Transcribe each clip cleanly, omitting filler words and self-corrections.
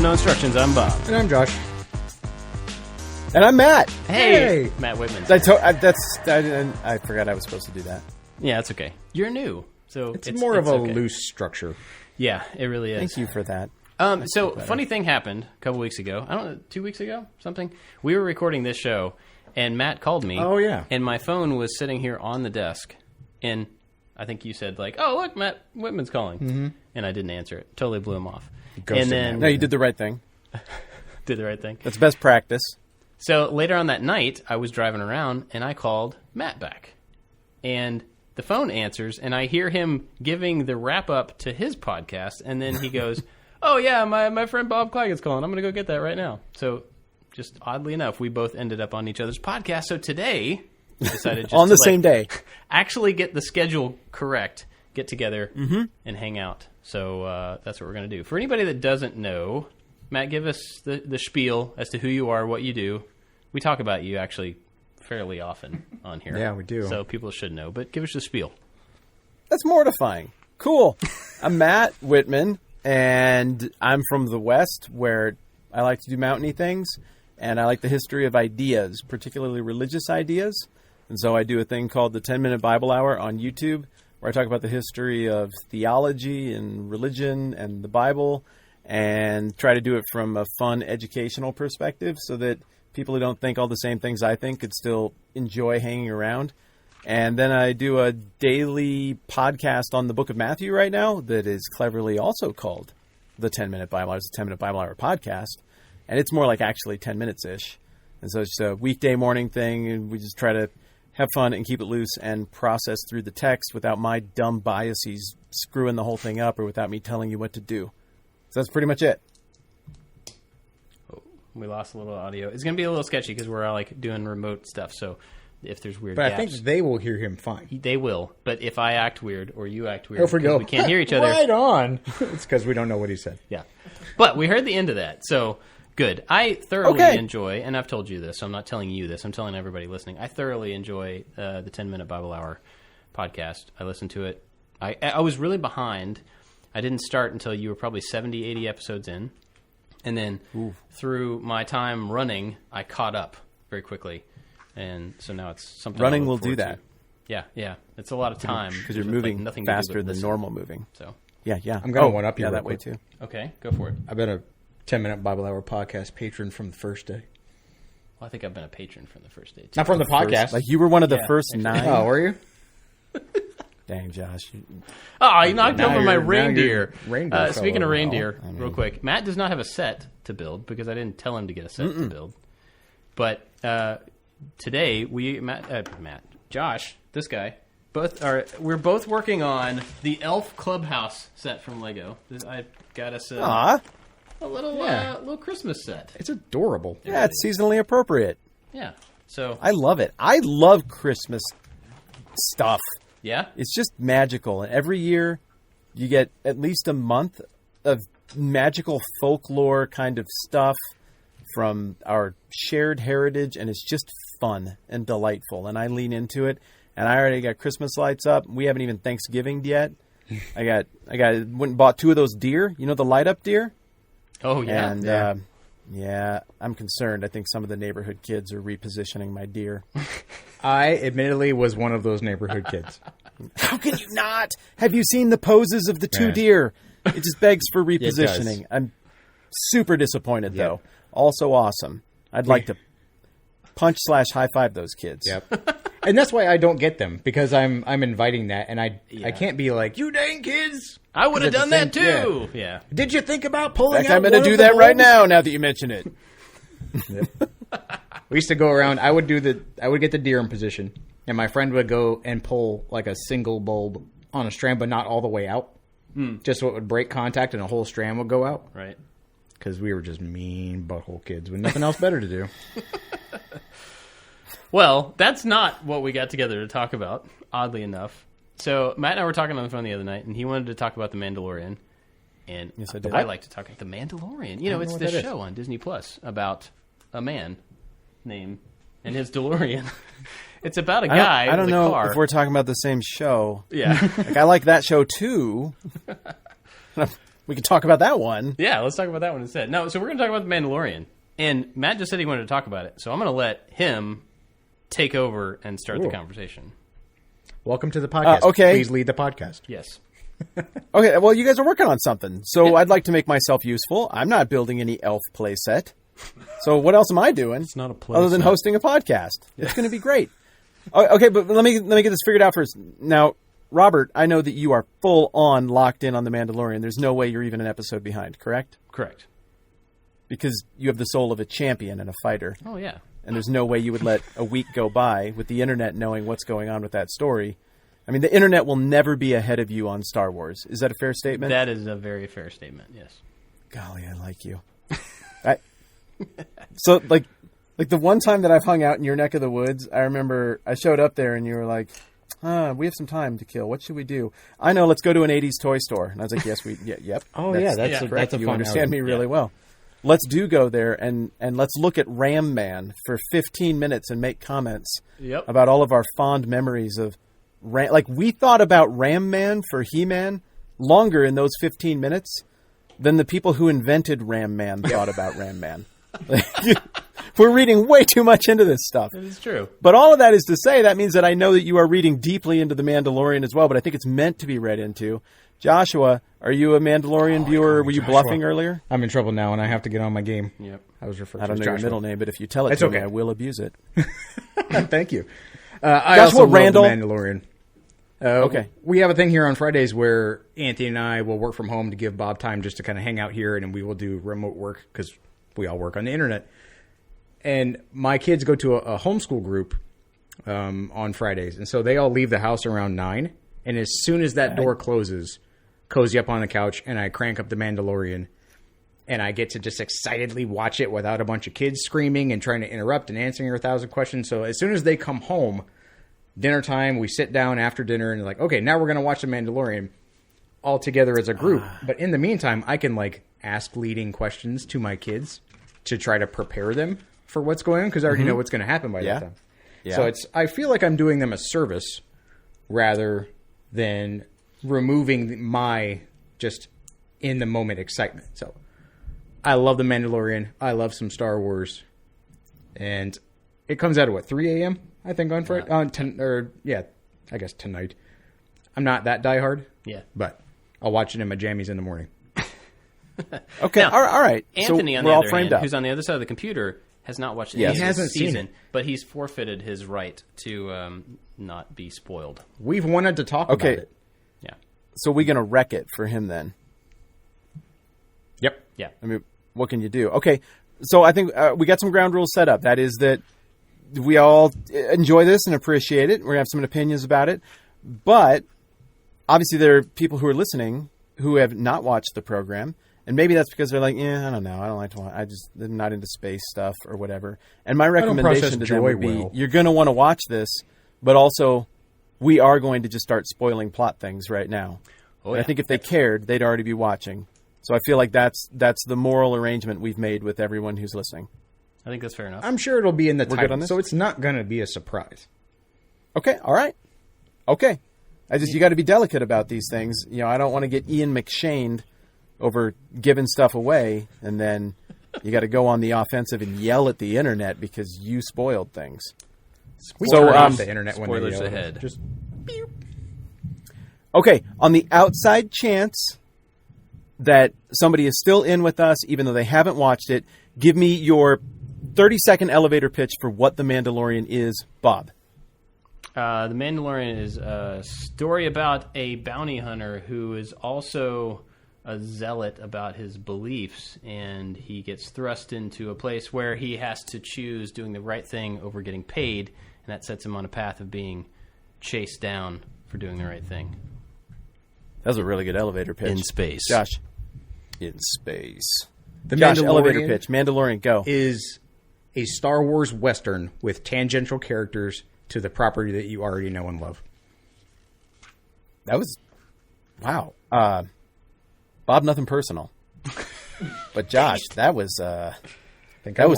with no instructions. I'm Bob. And I'm Josh. And I'm Matt. Hey. Matt Whitman. I forgot I was supposed to do that. Yeah, it's okay. You're new, so it's more of a loose structure. Yeah, it really is. Thank you for that. So, funny thing happened a couple weeks ago. I don't know, 2 weeks ago, something. We were recording this show, and Matt called me. Oh, yeah. And my phone was sitting here on the desk, and I think you said, like, oh, look, Matt Whitman's calling. Mm-hmm. And I didn't answer it. Totally blew him off. And then, no, you did the right thing. Did the right thing. That's best practice. So later on that night, I was driving around, and I called Matt back. And the phone answers, and I hear him giving the wrap-up to his podcast, and then he goes, oh, yeah, my friend Bob Claggett's calling. I'm going to go get that right now. So just oddly enough, we both ended up on each other's podcast. So today, we decided just on the same day. Actually get the schedule correct, get together, and hang out. So that's what we're going to do. For anybody that doesn't know, Matt, give us the spiel as to who you are, what you do. We talk about you actually fairly often on here. Yeah, we do. So people should know, but give us the spiel. That's mortifying. Cool. I'm Matt Whitman, and I'm from the West, where I like to do mountainy things, and I like the history of ideas, particularly religious ideas. And so I do a thing called the 10-Minute Bible Hour on YouTube, where I talk about the history of theology and religion and the Bible, and try to do it from a fun educational perspective so that people who don't think all the same things I think could still enjoy hanging around. And then I do a daily podcast on the book of Matthew right now that is cleverly also called the 10-Minute Bible Hour. It's a 10-Minute Bible Hour podcast. And it's more like actually 10 minutes-ish. And so it's a weekday morning thing, and we just try to have fun and keep it loose and process through the text without my dumb biases screwing the whole thing up or without me telling you what to do. So that's pretty much it. We lost a little audio. It's going to be a little sketchy because we're all like doing remote stuff. So if there's weird But gaps, I think they will hear him fine. They will. But if I act weird or you act weird, If we go, we can't hear each other. Right on. It's because we don't know what he said. Yeah. But we heard the end of that. So good. I thoroughly enjoy, and I've told you this, so I'm not telling you this. I'm telling everybody listening. I thoroughly enjoy the 10-Minute Bible Hour podcast. I listen to it. I was really behind. I didn't start until you were probably 70, 80 episodes in. And then through my time running, I caught up very quickly. And so now it's something running will do that. Yeah, yeah. It's a lot of time. Because you're moving faster than normal moving. So yeah. I'm going to one up you that way too. Okay, go for it. I've been a 10-Minute Bible Hour podcast patron from the first day. Well, I think I've been a patron from the first day, too. Not from the podcast. Like you were one of the first 9. Oh, were you? Dang, Josh. Oh, you knocked over my reindeer. Reindeer Speaking of reindeer, I mean, real quick, Matt does not have a set to build because I didn't tell him to get a set to build. But today, Josh, this guy, we're both working on the Elf Clubhouse set from Lego. I got us a little Christmas set. It's adorable. Yeah, it's seasonally appropriate. Yeah, so I love it. I love Christmas stuff. Yeah? It's just magical. And every year you get at least a month of magical folklore kind of stuff from our shared heritage, and it's just fun and delightful. And I lean into it. And I already got Christmas lights up. We haven't even Thanksgiving'd yet. I went and bought 2 of those deer. You know, the light up deer? Oh, yeah. And yeah, I'm concerned. I think some of the neighborhood kids are repositioning my deer. I admittedly was one of those neighborhood kids. How can you not? Have you seen the poses of the 2 deer? It just begs for repositioning. I'm super disappointed, though. Also awesome. I'd like to punch/high five those kids. Yep. And that's why I don't get them, because I'm inviting that, and I can't be like, you dang kids. I would have done that too. Yeah. Did you think about pulling out I'm going to do that right now that you mention it. Yep. We used to go around. I would get the deer in position, and my friend would go and pull like a single bulb on a strand, but not all the way out. Just so it would break contact and a whole strand would go out. Right. Because we were just mean butthole kids with nothing else better to do. Well, that's not what we got together to talk about, oddly enough. So Matt and I were talking on the phone the other night, and he wanted to talk about The Mandalorian. And yes, I did. I like to talk about The Mandalorian. You know, it's this show on Disney Plus about a man named and his DeLorean. It's about a guy I don't with a know car. if we're talking about the same show. Yeah. Like, I like that show too. We can talk about that one. Yeah, let's talk about that one instead. No, so we're going to talk about The Mandalorian. And Matt just said he wanted to talk about it, so I'm going to let him take over and start the conversation. Welcome to the podcast. Okay. Please lead the podcast. Yes. Okay, well, you guys are working on something, so I'd like to make myself useful. I'm not building any elf playset. So what else am I doing? It's not a playset. Other than hosting a podcast. It's going to be great. Okay, but let me get this figured out first. Now, Robert, I know that you are full on locked in on The Mandalorian. There's no way you're even an episode behind, correct? Correct. Because you have the soul of a champion and a fighter. Oh, yeah. And there's no way you would let a week go by with the internet knowing what's going on with that story. I mean, the internet will never be ahead of you on Star Wars. Is that a fair statement? That is a very fair statement, yes. Golly, I like you. So, like the one time that I've hung out in your neck of the woods, I remember I showed up there and you were like, we have some time to kill. What should we do? I know, let's go to an 80s toy store. And I was like, yes, yep. Oh, that's correct. that's a You fun understand outing. me really well. Let's go there and let's look at Ram Man for 15 minutes and make comments about all of our fond memories of Ram. Like, we thought about Ram Man for He-Man longer in those 15 minutes than the people who invented Ram Man thought about Ram Man. We're reading way too much into this stuff. That is true. But all of that is to say, that means that I know that you are reading deeply into The Mandalorian as well, but I think it's meant to be read into. Joshua, are you a Mandalorian viewer? Were you bluffing earlier? I'm in trouble now, and I have to get on my game. Yep. I was referred I don't to know as your Joshua. middle name, but if you tell it It's to okay. me, I will abuse it. Thank you. I Joshua also Randall. love The Mandalorian. Okay. We have a thing here on Fridays where Anthony and I will work from home to give Bob time just to kind of hang out here, and we will do remote work because we all work on the internet. And my kids go to a homeschool group on Fridays, and so they all leave the house around 9. And as soon as that door closes, cozy up on the couch, and I crank up The Mandalorian, and I get to just excitedly watch it without a bunch of kids screaming and trying to interrupt and answering 1,000 questions. So as soon as they come home, dinner time, we sit down after dinner and like, okay, now we're going to watch The Mandalorian all together as a group. But in the meantime, I can like ask leading questions to my kids to try to prepare them for what's going on because I already know what's going to happen by that time. Yeah. So I feel like I'm doing them a service rather than removing my just in the moment excitement. So I love The Mandalorian. I love some Star Wars. And it comes out at 3 a.m. I think on Friday. I guess tonight. I'm not that diehard. Yeah. But I'll watch it in my jammies in the morning. Okay, Now, all right. Anthony, so on we're the all other framed hand, up. who's on the other side of the computer, has not watched Yes. any He of hasn't this seen season, it. but he's forfeited his right to not be spoiled. We've wanted to talk about it. Yeah. So we're going to wreck it for him then. Yep. Yeah. I mean, what can you do? Okay, so I think we got some ground rules set up. That is that we all enjoy this and appreciate it. We're going to have some opinions about it. But obviously there are people who are listening who have not watched the program. And maybe that's because they're like, I don't know. I don't like to watch. I'm not into space stuff or whatever. And my recommendation to them would be, you're going to want to watch this, but also we are going to just start spoiling plot things right now. Oh, And yeah. I think if they cared, they'd already be watching. So I feel like that's the moral arrangement we've made with everyone who's listening. I think that's fair enough. I'm sure it'll be in the good title, on this? so it's not going to be a surprise. Okay, all right. Okay. You got to be delicate about these things. You know, I don't want to get Ian McShaned over giving stuff away, and then you got to go on the offensive and yell at the internet because you spoiled things. We So, turn off the internet when they spoilers yell. ahead. Just Okay, on the outside chance that somebody is still in with us, even though they haven't watched it, give me your 30-second elevator pitch for what The Mandalorian is, Bob. The Mandalorian is a story about a bounty hunter who is also a zealot about his beliefs, and he gets thrust into a place where he has to choose doing the right thing over getting paid, and that sets him on a path of being chased down for doing the right thing. That was a really good elevator pitch. In space. Josh. In space. The Josh, Mandalorian elevator pitch. Mandalorian, go. is a Star Wars Western with tangential characters to the property that you already know and love. That was... Wow. Bob, nothing personal. But Josh, that was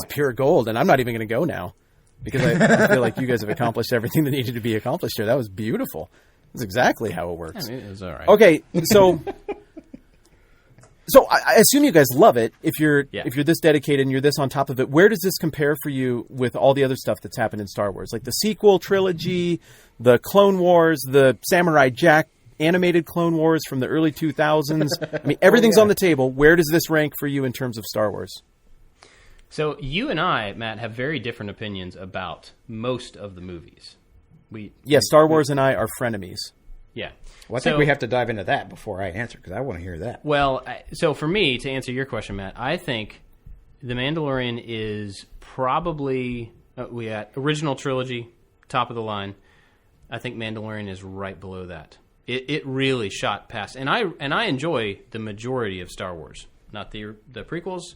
pure gold, and I'm not even going to go now because I feel like you guys have accomplished everything that needed to be accomplished here. That was beautiful. That's exactly how it works. I mean, it was all right. Okay, so So I assume you guys love it. If you're this dedicated and you're this on top of it, where does this compare for you with all the other stuff that's happened in Star Wars, like the sequel trilogy, the Clone Wars, the Samurai Jack animated Clone Wars from the early 2000s? I mean, everything's on the table. Where does this rank for you in terms of Star Wars? So you and I, Matt, have very different opinions about most of the movies. Star Wars and I are frenemies. Yeah. Well, I think we have to dive into that before I answer, because I want to hear that. Well, so for me, to answer your question, Matt, I think The Mandalorian is probably, we got original trilogy, top of the line. I think Mandalorian is right below that. It really shot past, and I enjoy the majority of Star Wars, not the prequels.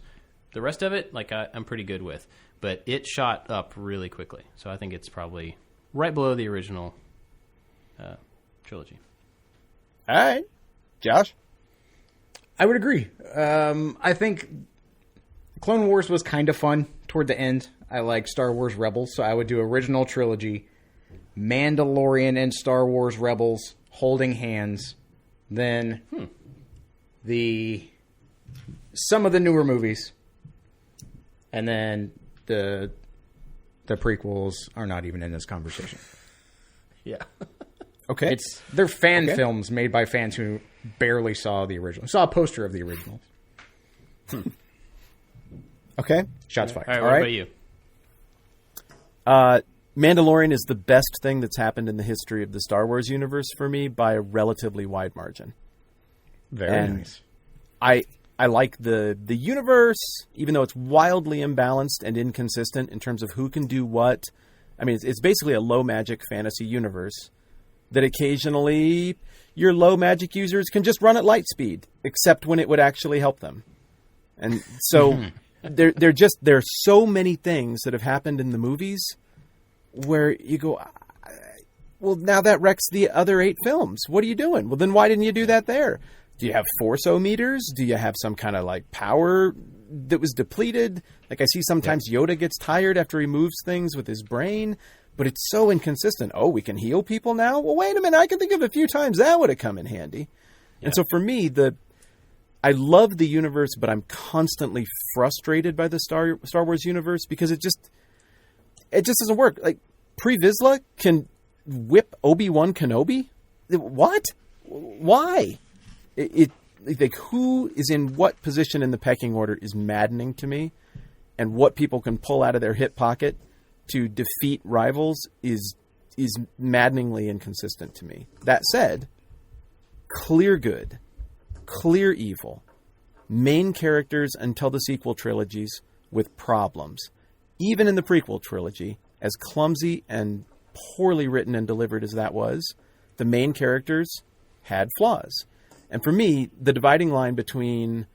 The rest of it, like I'm pretty good with, but it shot up really quickly. So I think it's probably right below the original trilogy. All right, Josh. I would agree. I think Clone Wars was kind of fun toward the end. I like Star Wars Rebels, so I would do original trilogy, Mandalorian and Star Wars Rebels holding hands, then some of the newer movies, and then the prequels are not even in this conversation. Yeah. Okay. They're fan films made by fans who barely saw the original. Saw a poster of the original. Okay. Shots fired. All right, what about you? Mandalorian is the best thing that's happened in the history of the Star Wars universe for me by a relatively wide margin. Very nice. I like the universe, even though it's wildly imbalanced and inconsistent in terms of who can do what. I mean, it's basically a low magic fantasy universe that occasionally your low magic users can just run at light speed, except when it would actually help them. And so there are so many things that have happened in the movies where you go, well, now that wrecks the other 8 films. What are you doing? Well, then why didn't you do that there? Do you have force-o-meters? Do you have some kind of like power that was depleted? Like I see sometimes Yoda gets tired after he moves things with his brain, but it's so inconsistent. Oh, we can heal people now? Well, wait a minute. I can think of a few times that would have come in handy. Yeah. And so for me, I love the universe, but I'm constantly frustrated by the Star Wars universe because it just doesn't work. Like, Pre Vizsla can whip Obi-Wan Kenobi? What? Why? Like, who is in what position in the pecking order is maddening to me, and what people can pull out of their hip pocket to defeat rivals is maddeningly inconsistent to me. That said, clear good, clear evil, main characters until the sequel trilogies with problems. Even in the prequel trilogy, as clumsy and poorly written and delivered as that was, the main characters had flaws. And for me, the dividing line between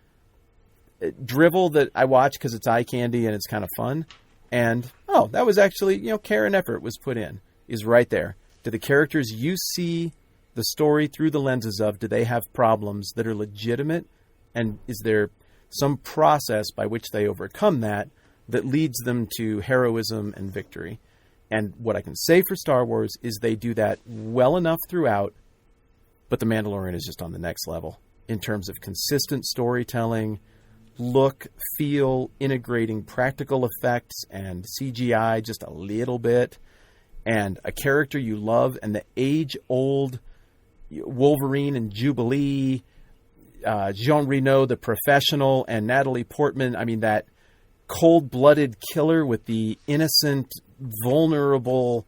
drivel that I watch because it's eye candy and it's kind of fun, and, oh, that was actually, care and effort was put in, is right there. Do the characters you see the story through the lenses of, do they have problems that are legitimate? And is there some process by which they overcome that leads them to heroism and victory? And what I can say for Star Wars is they do that well enough throughout, but The Mandalorian is just on the next level in terms of consistent storytelling, look, feel, integrating practical effects and CGI just a little bit, and a character you love, and the age-old Wolverine and Jubilee, Jean Reno, the professional, and Natalie Portman. I mean, that cold-blooded killer with the innocent, vulnerable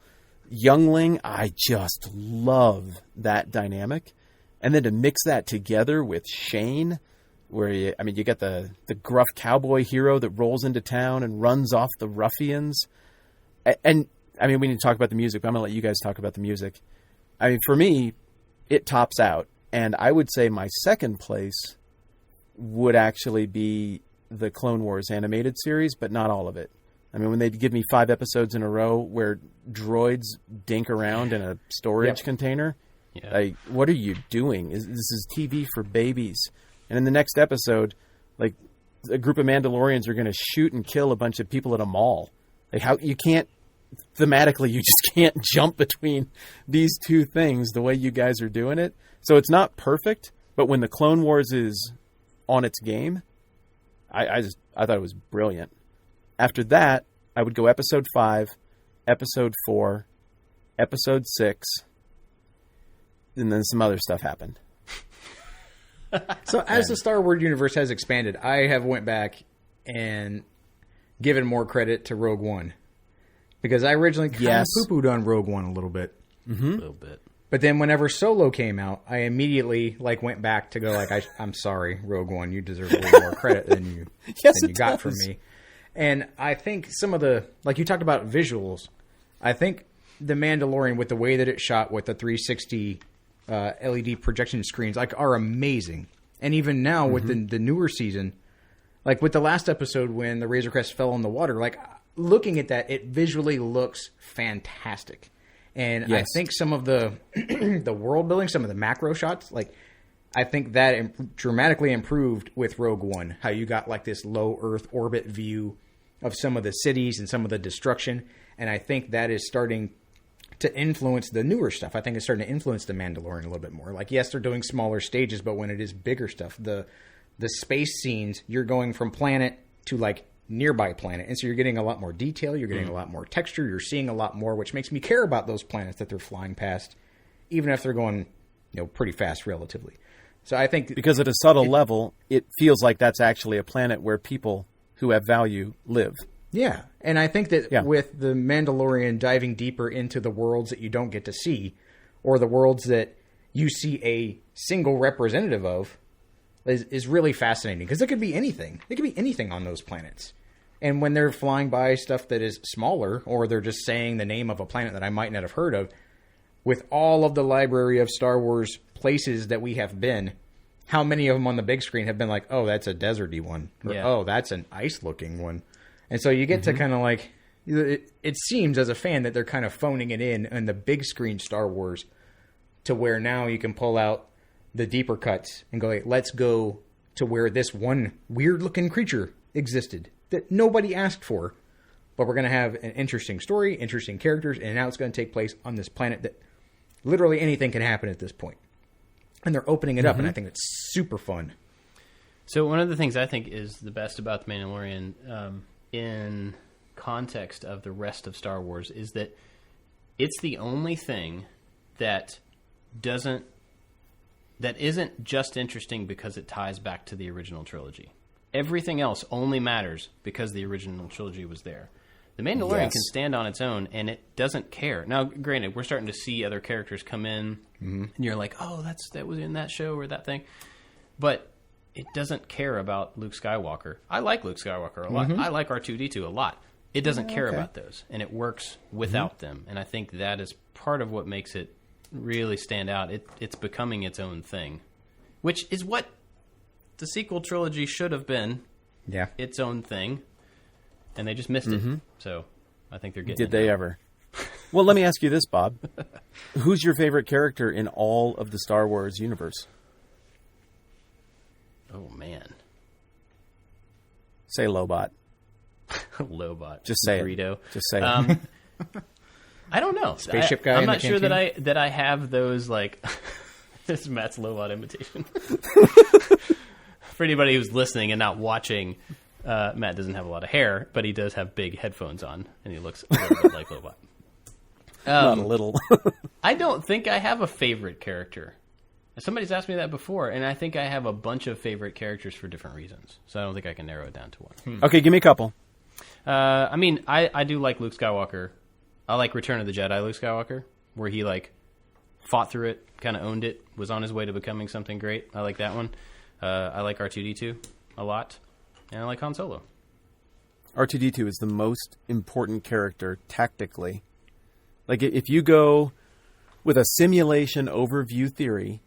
youngling. I just love that dynamic. And then to mix that together with Shane, where you get the gruff cowboy hero that rolls into town and runs off the ruffians. And we need to talk about the music, but I'm going to let you guys talk about the music. I mean, for me, it tops out. And I would say my second place would actually be the Clone Wars animated series, but not all of it. I mean, when they give me 5 episodes in a row where droids dink around in a storage container, like, what are you doing? This is TV for babies. And in the next episode, like, a group of Mandalorians are going to shoot and kill a bunch of people at a mall. Like, how you can't, thematically, you just can't jump between these two things the way you guys are doing it. So it's not perfect, but when the Clone Wars is on its game. I thought it was brilliant. After that, I would go episode 5, episode 4, episode 6, and then some other stuff happened. So as the Star Wars universe has expanded, I have went back and given more credit to Rogue One. Because I originally kind of poo-pooed on Rogue One a little bit. Mm-hmm. A little bit. But then whenever Solo came out, I immediately went back to go I'm sorry, Rogue One, you deserve a little more credit than you got from me. And I think some of the, like you talked about visuals, I think The Mandalorian, with the way that it's shot with the 360 LED projection screens, are amazing. And even now with the newer season, like with the last episode when the Razor Crest fell in the water, looking at that, it visually looks fantastic. And I think some of the the world building, some of the macro shots, I think that dramatically improved with Rogue One. How you got this low Earth orbit view of some of the cities and some of the destruction. And I think that is starting to influence the newer stuff. I think it's starting to influence The Mandalorian a little bit more. Yes, they're doing smaller stages, but when it is bigger stuff, the space scenes, you're going from planet to nearby planet, and so you're getting a lot more detail, you're getting a lot more texture, you're seeing a lot more, which makes me care about those planets that they're flying past, even if they're going pretty fast relatively. So I think because at a subtle level, it feels like that's actually a planet where people who have value live. Yeah, and I think that with The Mandalorian diving deeper into the worlds that you don't get to see, or the worlds that you see a single representative of, is really fascinating, because it could be anything. It could be anything on those planets. And when they're flying by stuff that is smaller, or they're just saying the name of a planet that I might not have heard of, with all of the library of Star Wars places that we have been, how many of them on the big screen have been oh, that's a deserty one, or oh, that's an ice-looking one. And so you get to kind of it seems as a fan that they're kind of phoning it in the big screen Star Wars, to where now you can pull out the deeper cuts and go, let's go to where this one weird-looking creature existed that nobody asked for, but we're going to have an interesting story, interesting characters, and now it's going to take place on this planet that literally anything can happen at this point. And they're opening it up, and I think it's super fun. So one of the things I think is the best about The Mandalorian, in context of the rest of Star Wars, is that it's the only thing that isn't just interesting because it ties back to the original trilogy. Everything else only matters because the original trilogy was there. The Mandalorian can stand on its own, and it doesn't care. Now, granted, we're starting to see other characters come in, and you're like, oh, that was in that show or that thing. But it doesn't care about Luke Skywalker. I like Luke Skywalker a lot. I like R2-D2 a lot. It doesn't care about those, and it works without them. And I think that is part of what makes it really stand out. It's becoming its own thing, which is what the sequel trilogy should have been. Yeah, its own thing, and they just missed it. So I think they're getting. Did they ever? Well, let me ask you this, Bob: who's your favorite character in all of the Star Wars universe? Oh man, say Lobot. Lobot. Just say burrito. It. Just say it. I don't know. Spaceship guy. I'm not sure that I have those this is Matt's Lobot imitation. For anybody who's listening and not watching, Matt doesn't have a lot of hair, but he does have big headphones on, and he looks a little bit like Lobot. Not a little. I don't think I have a favorite character. Somebody's asked me that before, and I think I have a bunch of favorite characters for different reasons. So I don't think I can narrow it down to one. Okay, give me a couple. I do like Luke Skywalker. I like Return of the Jedi Luke Skywalker, where he fought through it, kind of owned it, was on his way to becoming something great. I like that one. I like R2-D2 a lot, and I like Han Solo. R2-D2 is the most important character tactically. If you go with a simulation overview theory,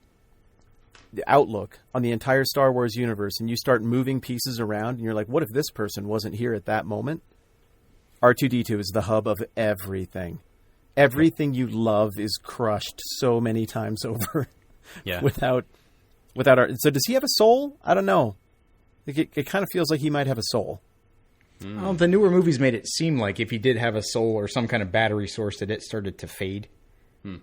the outlook on the entire Star Wars universe, and you start moving pieces around, and you're like, what if this person wasn't here at that moment? R2-D2 is the hub of everything. Everything you love is crushed so many times over. Yeah. without So does he have a soul? I don't know. It kind of feels like he might have a soul. Well, the newer movies made it seem like if he did have a soul or some kind of battery source, that it started to fade.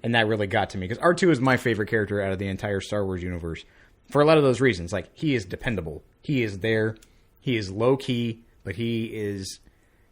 And that really got to me, because R2 is my favorite character out of the entire Star Wars universe. for a lot of those reasons. Like, he is dependable. He is there. He is low key, but he's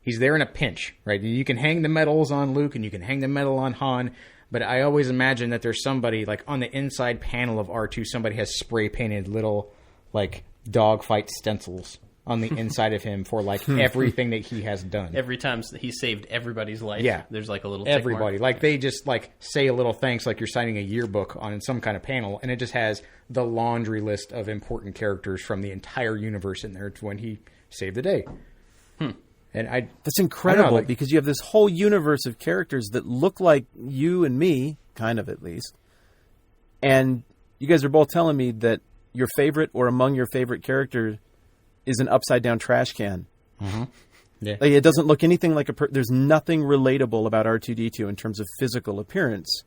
there in a pinch, right? You can hang the medals on Luke and you can hang the medal on Han, but I always imagine that there's somebody, like, on the inside panel of R2, somebody has spray painted little, like, dogfight stencils on the inside of him for, like, everything that he has done. Every time he saved everybody's life, there's, like, a little tick everybody. mark. Like, they just, like, say a little thanks like you're signing a yearbook on some kind of panel, and it just has the laundry list of important characters from the entire universe in there to when he saved the day. And That's incredible, like, because you have this whole universe of characters that look like you and me, kind of at least. And you guys are both telling me that your favorite or among your favorite characters is an upside-down trash can. Mm-hmm. Yeah. Like, it doesn't look anything like there's nothing relatable about R2-D2 in terms of physical appearance.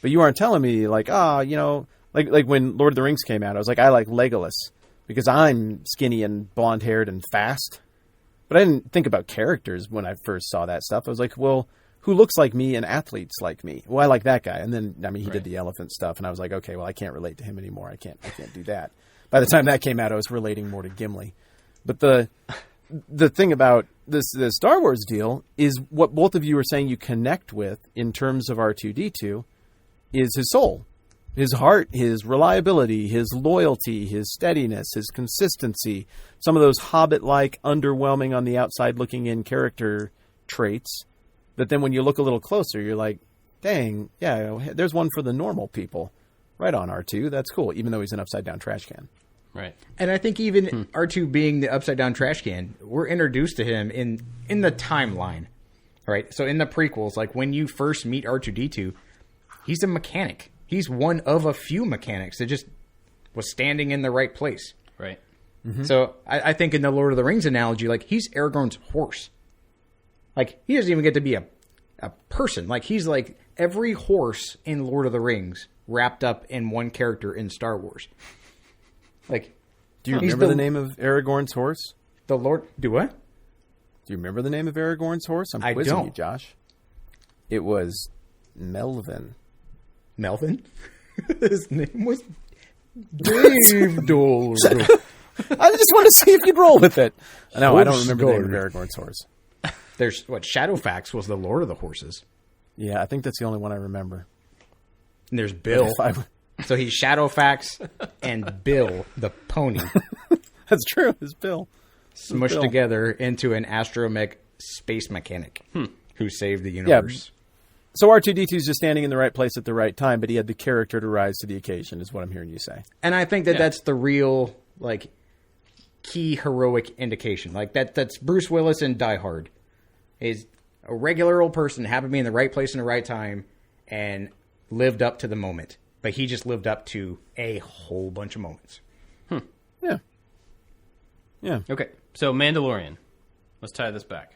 But you aren't telling me, like, like when Lord of the Rings came out, I was like, I like Legolas because I'm skinny and blonde-haired and fast. But I didn't think about characters when I first saw that stuff. I was like, well, who looks like me and athletes like me? Well, I like that guy. And then, I mean, he did the elephant stuff, and I was like, okay, well, I can't relate to him anymore. I can't do that. By the time that came out, I was relating more to Gimli. But the thing about this Star Wars deal is what both of you are saying you connect with in terms of R2-D2 is his soul, his heart, his reliability, his loyalty, his steadiness, his consistency, some of those Hobbit-like, underwhelming on the outside looking in character traits. But then when you look a little closer, you're like, dang, yeah, there's one for the normal people. Right on, R2. That's cool, even though he's an upside-down trash can. Right. And I think even R2 being the upside-down trash can, we're introduced to him in the timeline, right? So in the prequels, like when you first meet R2-D2, he's a mechanic. He's one of a few mechanics that just was standing in the right place. Right. Mm-hmm. So I think in the Lord of the Rings analogy, like, he's Aragorn's horse. Like, he doesn't even get to be a person. Like, he's like every horse in Lord of the Rings wrapped up in one character in Star Wars. Like, do you remember the name of Aragorn's horse? The Lord... Do what? Do you remember the name of Aragorn's horse? I'm quizzing you, Josh. It was Melvin. Melvin? His name was Dave Dole. I just want to see if you'd roll with it. No, I don't remember the name of Aragorn's horse. There's Shadowfax was the Lord of the Horses. Yeah, I think that's the only one I remember. And there's Bill. So he's Shadowfax and Bill, the pony. That's true. It's Bill. Smushed together into an astromech space mechanic who saved the universe. Yeah. So R2-D2 is just standing in the right place at the right time, but he had the character to rise to the occasion, is what I'm hearing you say. And I think that's the real, like, key heroic indication. Like, that's Bruce Willis in Die Hard. Is a regular old person happened to be in the right place in the right time and lived up to the moment. But he just lived up to a whole bunch of moments. Yeah. Yeah. Okay, so Mandalorian. Let's tie this back.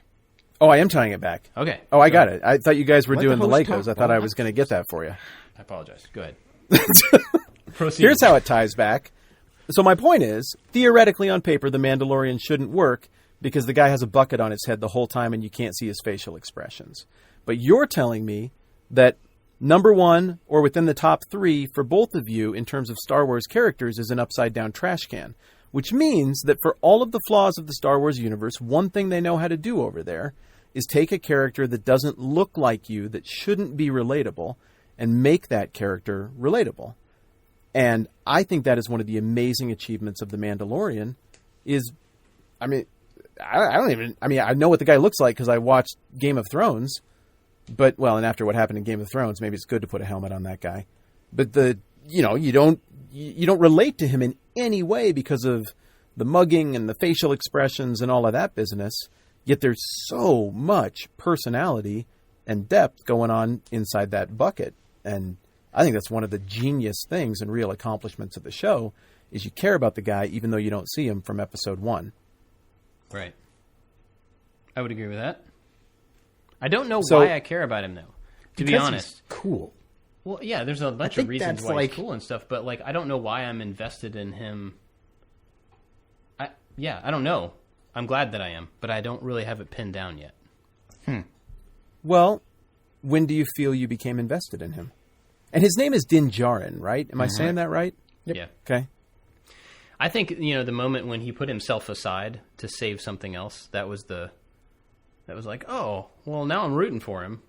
Oh, I am tying it back. Okay. Oh, I got it. I thought you guys were doing the host Legos. talk. I thought I was going to get that for you. I apologize. Go ahead. Proceed. Here's how it ties back. So my point is, theoretically on paper, the Mandalorian shouldn't work because the guy has a bucket on his head the whole time and you can't see his facial expressions. But you're telling me that number one, or within the top three for both of you in terms of Star Wars characters, is an upside-down trash can. Which means that for all of the flaws of the Star Wars universe, one thing they know how to do over there is take a character that doesn't look like you, that shouldn't be relatable, and make that character relatable. And I think that is one of the amazing achievements of The Mandalorian is, I mean, I know what the guy looks like because I watched Game of Thrones, but, well, and after what happened in Game of Thrones, maybe it's good to put a helmet on that guy. But you don't relate to him in any way because of the mugging and the facial expressions and all of that business. Yet there's so much personality and depth going on inside that bucket. And I think that's one of the genius things and real accomplishments of the show is you care about the guy even though you don't see him from episode 1. Right. I would agree with that. I don't know why I care about him, though, to be honest. He's cool. Well, yeah, there's a bunch of reasons why he's cool and stuff, but, like, I don't know why I'm invested in him. I don't know. I'm glad that I am, but I don't really have it pinned down yet. Well, when do you feel you became invested in him? And his name is Din Djarin, right? Am I saying that right? Yep. Yeah. Okay. I think, the moment when he put himself aside to save something else, that was like, oh, well, now I'm rooting for him.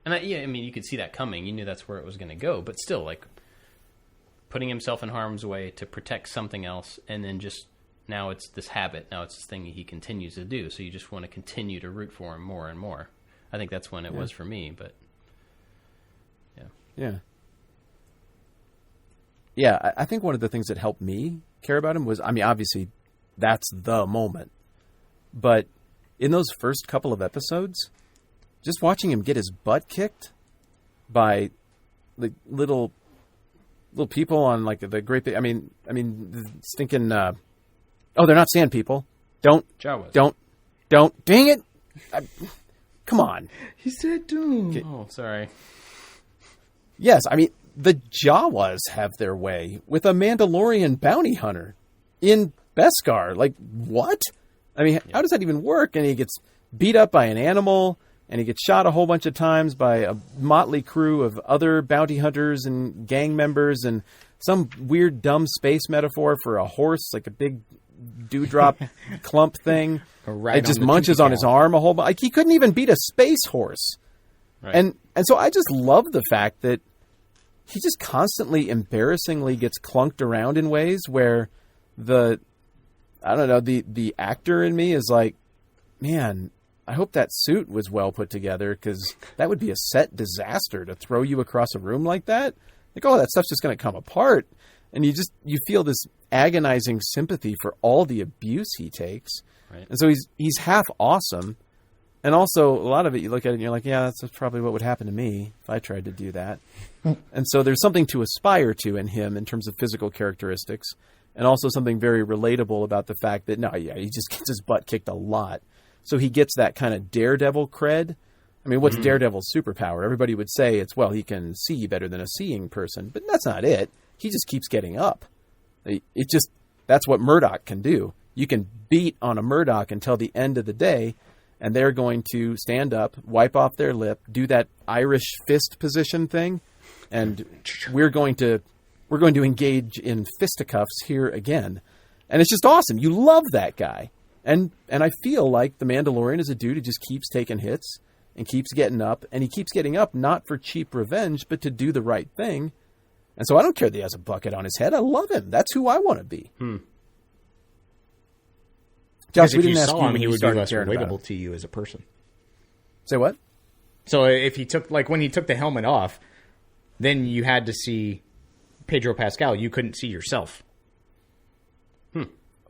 And you could see that coming. You knew that's where it was going to go. But still, like, putting himself in harm's way to protect something else, and then just, now it's this habit. Now it's this thing he continues to do. So you just want to continue to root for him more and more. I think that's when it was for me, but yeah. Yeah. Yeah, I think one of the things that helped me care about him was, obviously, that's the moment. But in those first couple of episodes, just watching him get his butt kicked by the little people on like the great big, the stinking, they're not sand people. Don't, dang it. Come on. He said don't. Okay. Oh, sorry. Yes, the Jawas have their way with a Mandalorian bounty hunter in Beskar. Like, what? How does that even work? And he gets beat up by an animal, and he gets shot a whole bunch of times by a motley crew of other bounty hunters and gang members, and some weird, dumb space metaphor for a horse, like a big dewdrop clump thing. It just munches on his arm a whole bunch. Like, he couldn't even beat a space horse. Right. And so I just love the fact that he just constantly embarrassingly gets clunked around in ways where the actor in me is like, man, I hope that suit was well put together, because that would be a set disaster to throw you across a room like that. Like, oh, that stuff's just going to come apart. And you feel this agonizing sympathy for all the abuse he takes. Right. And so he's half awesome. And also, a lot of it, you look at it and you're like, yeah, that's probably what would happen to me if I tried to do that. And so there's something to aspire to in him in terms of physical characteristics, and also something very relatable about the fact that, he just gets his butt kicked a lot. So he gets that kind of daredevil cred. What's Daredevil's superpower? Everybody would say it's, he can see better than a seeing person. But that's not it. He just keeps getting up. That's what Murdoch can do. You can beat on a Murdoch until the end of the day, and they're going to stand up, wipe off their lip, do that Irish fist position thing, and we're going to engage in fisticuffs here again. And it's just awesome. You love that guy. And I feel like the Mandalorian is a dude who just keeps taking hits and keeps getting up, and he keeps getting up not for cheap revenge, but to do the right thing. And so I don't care that he has a bucket on his head. I love him. That's who I want to be. Josh, we didn't ask you, he would be less relatable to you as a person. Say what? So if he took, when he took the helmet off, then you had to see Pedro Pascal. You couldn't see yourself.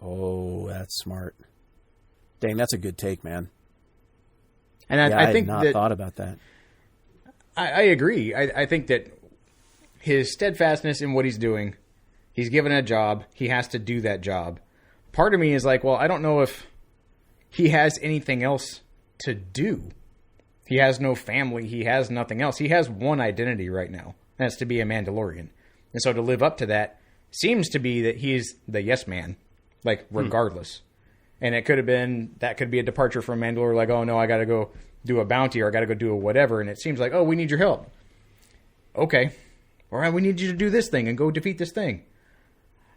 Oh, that's smart. Dang, that's a good take, man. And I think I had not thought about that. I agree. I think that his steadfastness in what he's doing, he's given a job. He has to do that job. Part of me is like, well, I don't know if he has anything else to do. He has no family. He has nothing else. He has one identity right now. And that's to be a Mandalorian. And so to live up to that seems to be that he's the yes man, regardless. And it could have been, that could be a departure from Mandalore, like, oh no, I got to go do a bounty, or I got to go do a whatever. And it seems like, oh, we need your help. Okay. All right, we need you to do this thing and go defeat this thing.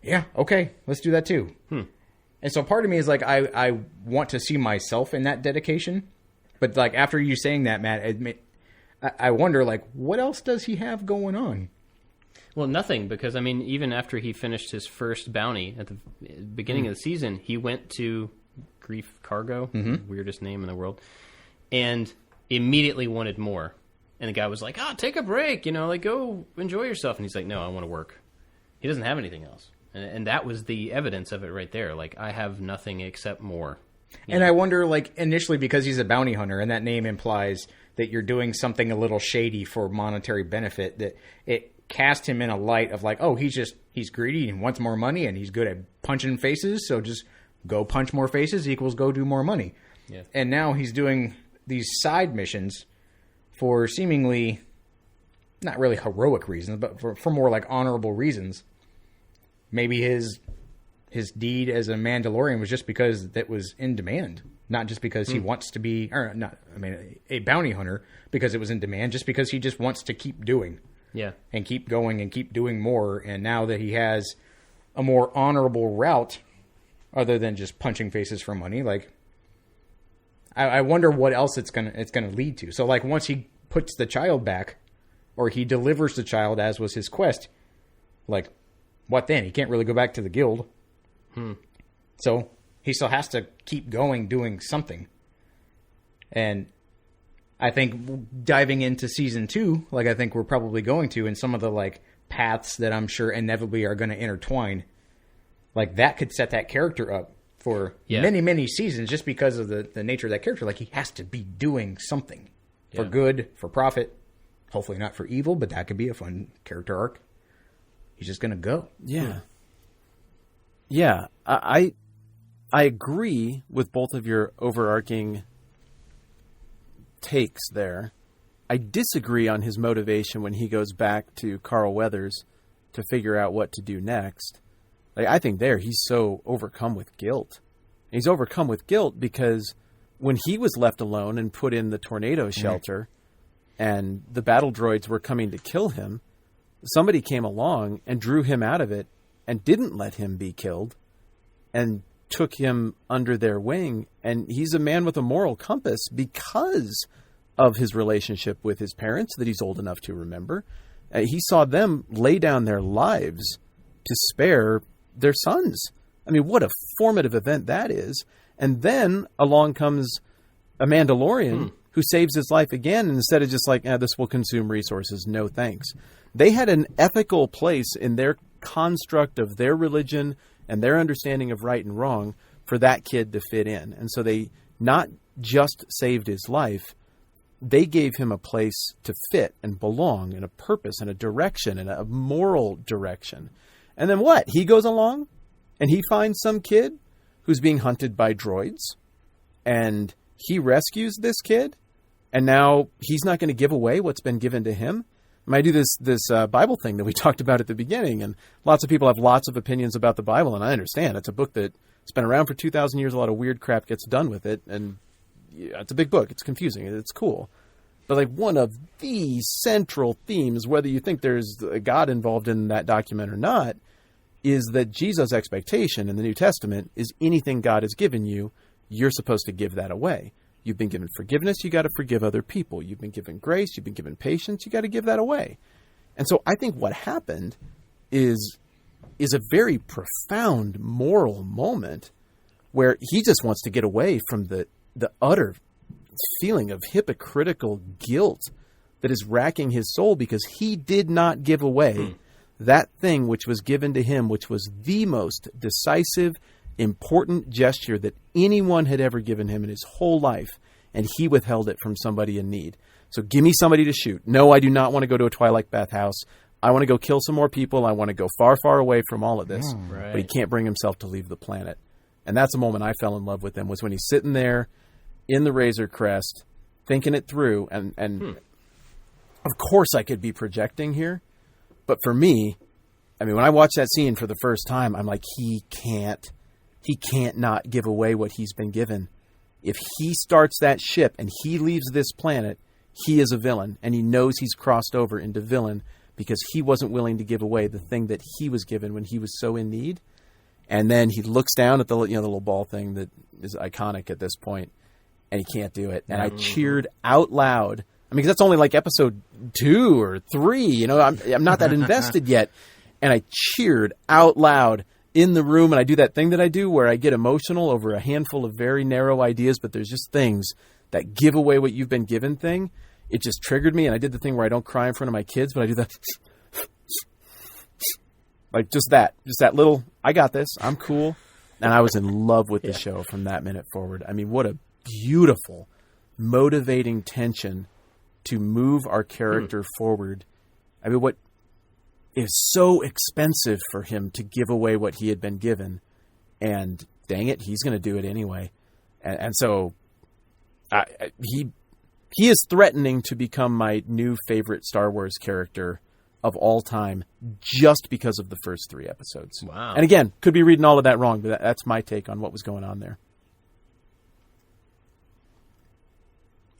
Yeah, okay, let's do that too. And so part of me is like, I want to see myself in that dedication. But after you saying that, Matt, I wonder, what else does he have going on? Well, nothing, because, even after he finished his first bounty at the beginning of the season, he went to Grief Cargo, weirdest name in the world, and immediately wanted more. And the guy was like, take a break, go enjoy yourself. And he's like, no, I want to work. He doesn't have anything else. And that was the evidence of it right there. I have nothing except more. And I wonder, initially, because he's a bounty hunter, and that name implies that you're doing something a little shady for monetary benefit, that it cast him in a light of he's greedy and wants more money, and he's good at punching faces, so just go punch more faces equals go do more money. Yeah. And now he's doing these side missions for seemingly not really heroic reasons, but for more honorable reasons. Maybe his deed as a Mandalorian was just because that was in demand, not just because he wants to be, a bounty hunter because it was in demand, just because he just wants to keep doing. Yeah. And keep going and keep doing more. And now that he has a more honorable route other than just punching faces for money. Like, I wonder what else it's gonna lead to. So, like, once he puts the child back, or he delivers the child, as was his quest, like, what then? He can't really go back to the guild. So he still has to keep going, doing something. And I think diving into season 2, like I think we're probably going to, and some of the like paths that I'm sure inevitably are going to intertwine, like that could set that character up for many, many seasons just because of the nature of that character. Like he has to be doing something for good, for profit, hopefully not for evil, but that could be a fun character arc. He's just going to go. Yeah. Yeah. I agree with both of your overarching takes there. I disagree on his motivation when he goes back to Carl Weathers to figure out what to do next. Like, I think he's so overcome with guilt. He's overcome with guilt because when he was left alone and put in the tornado shelter and the battle droids were coming to kill him, somebody came along and drew him out of it and didn't let him be killed and took him under their wing. And he's a man with a moral compass because of his relationship with his parents that he's old enough to remember. He saw them lay down their lives to spare their sons. I mean, what a formative event that is. And then along comes a Mandalorian who saves his life again, and instead of just like, this will consume resources, no thanks. They had an ethical place in their construct of their religion and their understanding of right and wrong for that kid to fit in. And so they not just saved his life, they gave him a place to fit and belong and a purpose and a direction and a moral direction. And then what? He goes along and he finds some kid who's being hunted by droids and he rescues this kid. And now he's not going to give away what's been given to him. I do this Bible thing that we talked about at the beginning, and lots of people have lots of opinions about the Bible, and I understand. It's a book that's been around for 2,000 years. A lot of weird crap gets done with it, and it's a big book. It's confusing. It's cool. But like one of the central themes, whether you think there's a God involved in that document or not, is that Jesus' expectation in the New Testament is anything God has given you, you're supposed to give that away. You've been given forgiveness, you got to forgive other people. You've been given grace, you've been given patience, you got to give that away. And so I think what happened is a very profound moral moment where he just wants to get away from the utter feeling of hypocritical guilt that is racking his soul because he did not give away that thing which was given to him, which was the most decisive, important gesture that anyone had ever given him in his whole life, and he withheld it from somebody in need. So give me somebody to shoot. No, I do not want to go to a Twilight bathhouse. I want to go kill some more people. I want to go far, far away from all of this. Right. But he can't bring himself to leave the planet. And that's the moment I fell in love with him, was when he's sitting there in the Razor Crest, thinking it through. And of course I could be projecting here. But for me, I mean, when I watched that scene for the first time, I'm like, he can't not give away what he's been given. If he starts that ship and he leaves this planet, he is a villain, and he knows he's crossed over into villain because he wasn't willing to give away the thing that he was given when he was so in need. And then he looks down at the little ball thing that is iconic at this point, and he can't do it. And I cheered out loud. I mean, 'cause that's only like episode 2 or 3. I'm not that invested yet. And I cheered out loud in the room, and I do that thing that I do where I get emotional over a handful of very narrow ideas, but there's just things that give away what you've been given thing. It just triggered me, and I did the thing where I don't cry in front of my kids, but I do that. Like just that little, I got this, I'm cool. And I was in love with the show from that minute forward. I mean, what a beautiful, motivating tension to move our character forward. I mean, what is so expensive for him to give away what he had been given, and dang it, he's going to do it anyway. And so he is threatening to become my new favorite Star Wars character of all time just because of the first 3 episodes. Wow. And again, could be reading all of that wrong, but that's my take on what was going on there.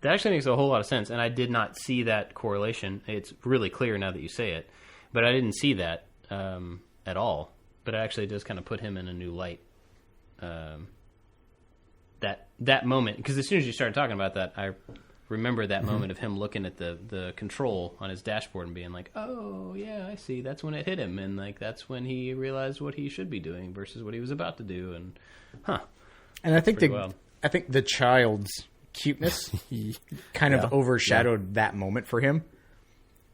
That actually makes a whole lot of sense, and I did not see that correlation. It's really clear now that you say it, but I didn't see that at all. but it actually does kind of put him in a new light. That moment, because as soon as you started talking about that, I remember that moment of him looking at the control on his dashboard and being like, "Oh yeah, I see." That's when it hit him, and like that's when he realized what he should be doing versus what he was about to do. And and I think the child's cuteness kind of overshadowed that moment for him,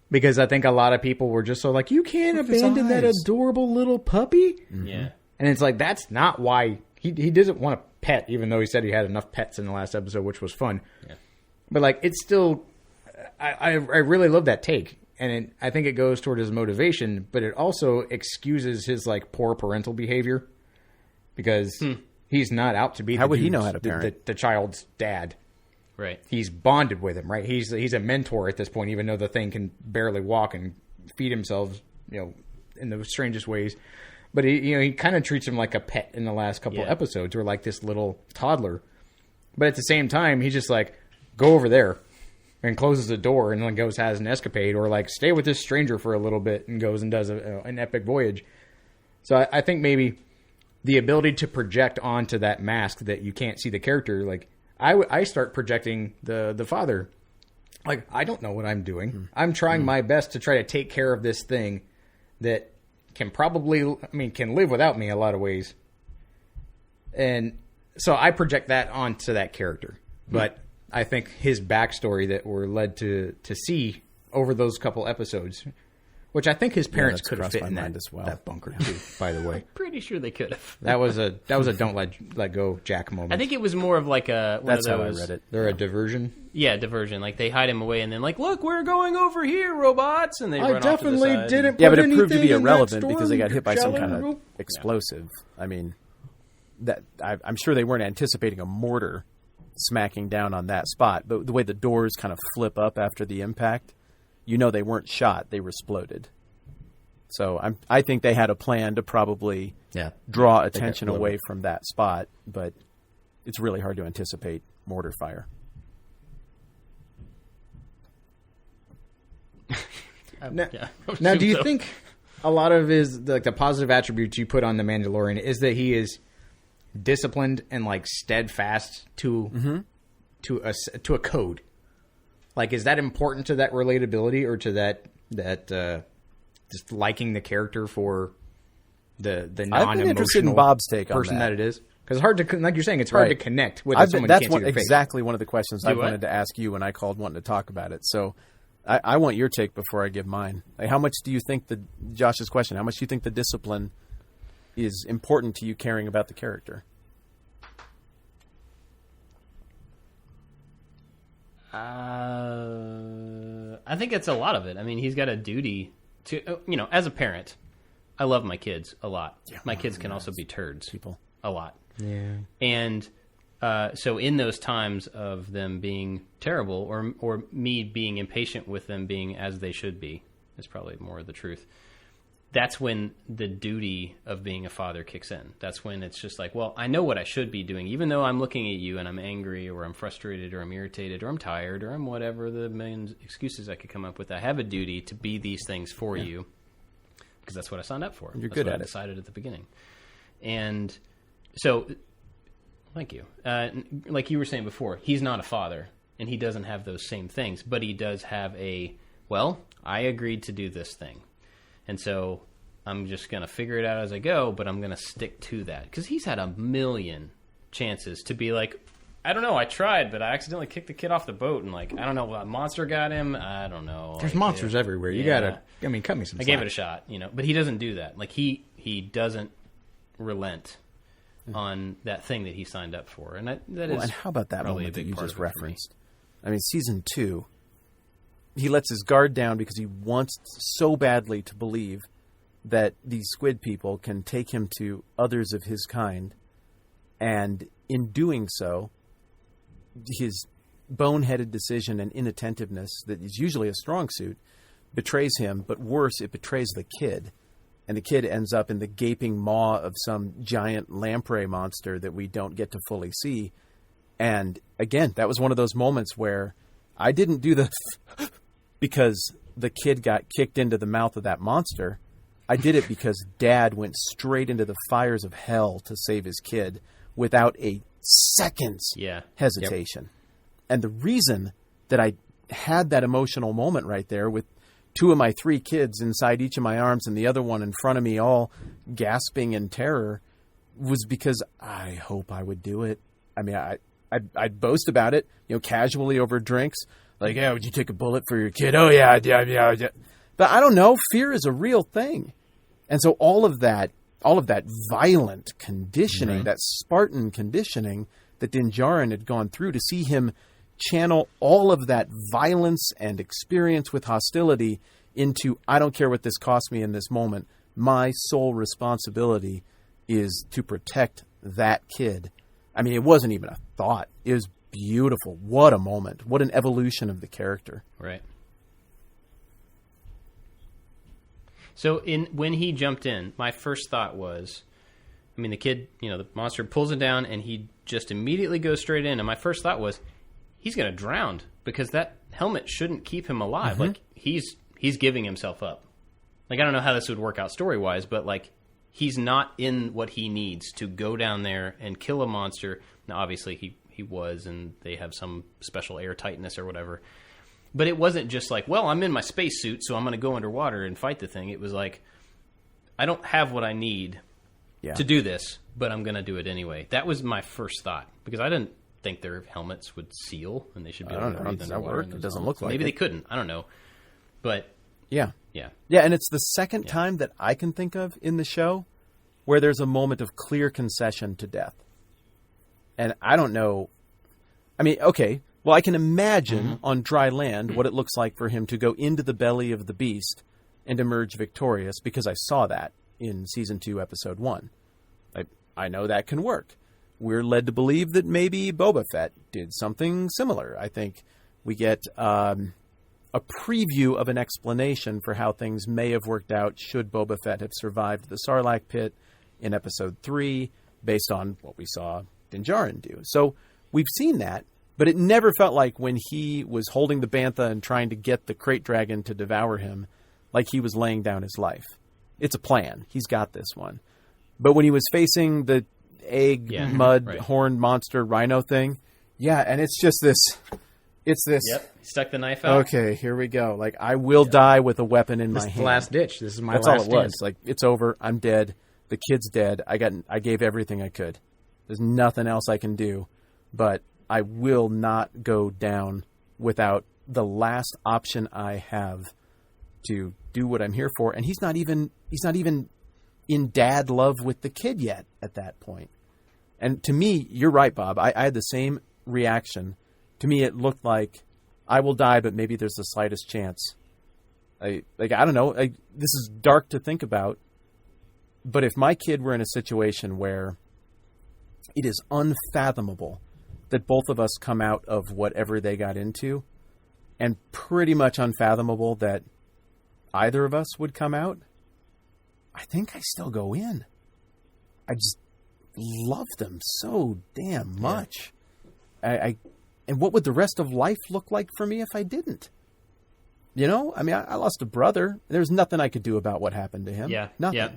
because I think a lot of people were just so like, "You can't abandon that adorable little puppy." Yeah, and it's like that's not why he doesn't want a pet, even though he said he had enough pets in the last episode, which was fun. Yeah. But like, it's still, I really love that take, and I think it goes toward his motivation, but it also excuses his like poor parental behavior, because he's not out to be. How would he know how to parent the child's dad? Right. He's bonded with him, right? He's a mentor at this point, even though the thing can barely walk and feed himself, in the strangest ways. But he kind of treats him like a pet in the last couple episodes, or like this little toddler. But at the same time, he's just like, go over there, and closes the door, and then goes has an escapade, or like stay with this stranger for a little bit, and goes and does an epic voyage. So I think maybe the ability to project onto that mask that you can't see the character, like I start projecting the father. Like, I don't know what I'm doing. I'm trying my best to try to take care of this thing that can live without me a lot of ways. And so I project that onto that character. But I think his backstory that we're led to see over those couple episodes, which I think his parents could have fit in that bunker too, by the way. Pretty sure they could have. That was a don't let go Jack moment. I think it was more of like that's how I read it. They're a diversion. Yeah, diversion. Like they hide him away, and then like, look, we're going over here, robots, and they run off to the side. Didn't. Yeah, but it proved to be irrelevant because they got hit by some kind of explosive. I mean, I'm sure they weren't anticipating a mortar smacking down on that spot, but the way the doors kind of flip up after the impact, they weren't shot; they were exploded. So I think they had a plan to probably draw attention away from that spot, but it's really hard to anticipate mortar fire. Now, do you think a lot of the positive attributes you put on the Mandalorian is that he is disciplined and like steadfast to a code? Like, is that important to that relatability, or to that just liking the character for the non-emotional I've been interested in Bob's take on person that it is? Because it's hard to, like you're saying, it's hard to connect with someone that's you can't see their face. Exactly one of the questions I wanted to ask you when I called wanting to talk about it. So I want your take before I give mine. Like, how much do you think Josh's question, how much do you think the discipline is important to you caring about the character? I think it's a lot of it. I mean, he's got a duty to, as a parent, I love my kids a lot. Yeah, my kids can also be turds. People. A lot. Yeah. And so in those times of them being terrible, or me being impatient with them being as they should be, is probably more of the truth. That's when the duty of being a father kicks in. That's when it's just like, well, I know what I should be doing, even though I'm looking at you and I'm angry, or I'm frustrated, or I'm irritated, or I'm tired, or I'm whatever the million excuses I could come up with. I have a duty to be these things for you, because that's what I signed up for. You're good at it. I decided at the beginning. And so, thank you. Like you were saying before, he's not a father, and he doesn't have those same things, but he does have I agreed to do this thing. And so I'm just going to figure it out as I go, but I'm going to stick to that. Because he's had a million chances to be like, I don't know, I tried, but I accidentally kicked the kid off the boat, and like, I don't know, what monster got him? I don't know. There's monsters everywhere. You got to, cut me some slack. I gave it a shot, but he doesn't do that. Like, he doesn't relent on that thing that he signed up for. And and how about that moment that you just referenced? I mean, season 2, he lets his guard down because he wants so badly to believe that these squid people can take him to others of his kind. And in doing so, his boneheaded decision and inattentiveness that is usually a strong suit betrays him. But worse, it betrays the kid. And the kid ends up in the gaping maw of some giant lamprey monster that we don't get to fully see. And again, that was one of those moments where I didn't do the because the kid got kicked into the mouth of that monster. I did it because Dad went straight into the fires of hell to save his kid without a second's hesitation. Yep. And the reason that I had that emotional moment right there with 2 of my 3 kids inside each of my arms and the other one in front of me all gasping in terror was because I hope I would do it. I mean, I'd boast about it, casually over drinks. Like, yeah, would you take a bullet for your kid? Oh, yeah. But I don't know. Fear is a real thing. And so all of that violent conditioning, that Spartan conditioning that Din Djarin had gone through, to see him channel all of that violence and experience with hostility into, I don't care what this cost me in this moment, my sole responsibility is to protect that kid. I mean, it wasn't even a thought. It was beautiful. What a moment. What an evolution of the character. Right. So when he jumped in, my first thought was, I mean, the kid, the monster pulls him down and he just immediately goes straight in. And my first thought was, he's going to drown because that helmet shouldn't keep him alive. Mm-hmm. Like, he's giving himself up. Like, I don't know how this would work out story-wise, but, like, he's not in what he needs to go down there and kill a monster. Now, obviously, he was, and they have some special air tightness or whatever. But it wasn't just like, well, I'm in my spacesuit, so I'm going to go underwater and fight the thing. It was like, I don't have what I need to do this, but I'm going to do it anyway. That was my first thought, because I didn't think their helmets would seal, and they should be able to breathe underwater. It doesn't look like maybe they couldn't. I don't know. But yeah, and it's the second time that I can think of in the show where there's a moment of clear concession to death. And I don't know. I mean, okay, well, I can imagine on dry land what it looks like for him to go into the belly of the beast and emerge victorious, because I saw that in Season 2, Episode 1. I know that can work. We're led to believe that maybe Boba Fett did something similar. I think we get a preview of an explanation for how things may have worked out should Boba Fett have survived the Sarlacc pit in Episode 3, based on what we saw Din Djarin do. So we've seen that, but it never felt like when he was holding the bantha and trying to get the crate dragon to devour him, like he was laying down his life. It's a plan. He's got this one. But when he was facing the egg, horned monster rhino thing, and it's just this. It's this. Yep, he stuck the knife out. Okay, here we go. Like, I will die with a weapon in my hand. This is the last ditch. This is my That's last all it was. Like, it's over. I'm dead. The kid's dead. I gave everything I could. There's nothing else I can do. But I will not go down without the last option I have to do what I'm here for. And he's not even in dad love with the kid yet at that point. And to me, you're right, Bob. I had the same reaction. To me, it looked like I will die, but maybe there's the slightest chance. I don't know. This is dark to think about. But if my kid were in a situation where it is unfathomable that both of us come out of whatever they got into, and pretty much unfathomable that either of us would come out, I think I still go in. I just love them so damn much. And what would the rest of life look like for me if I didn't? I mean, I lost a brother. There's nothing I could do about what happened to him. Yeah. Nothing. Yeah.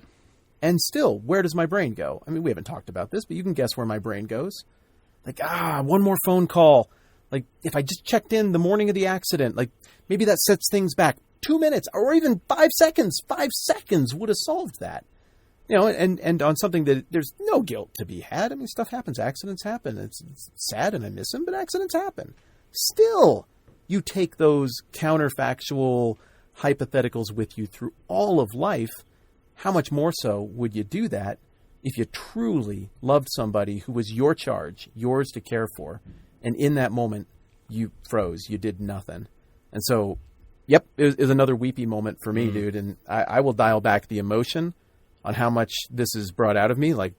And still, where does my brain go? I mean, we haven't talked about this, but you can guess where my brain goes. Like, one more phone call. Like, if I just checked in the morning of the accident, like, maybe that sets things back 2 minutes or even 5 seconds. 5 seconds would have solved that. And on something that there's no guilt to be had. I mean, stuff happens. Accidents happen. It's sad and I miss him, but accidents happen. Still, you take those counterfactual hypotheticals with you through all of life. How much more so would you do that if you truly loved somebody who was your charge, yours to care for, and in that moment you froze, you did nothing? And so, yep, it was another weepy moment for me, dude. And I will dial back the emotion on how much this has brought out of me, like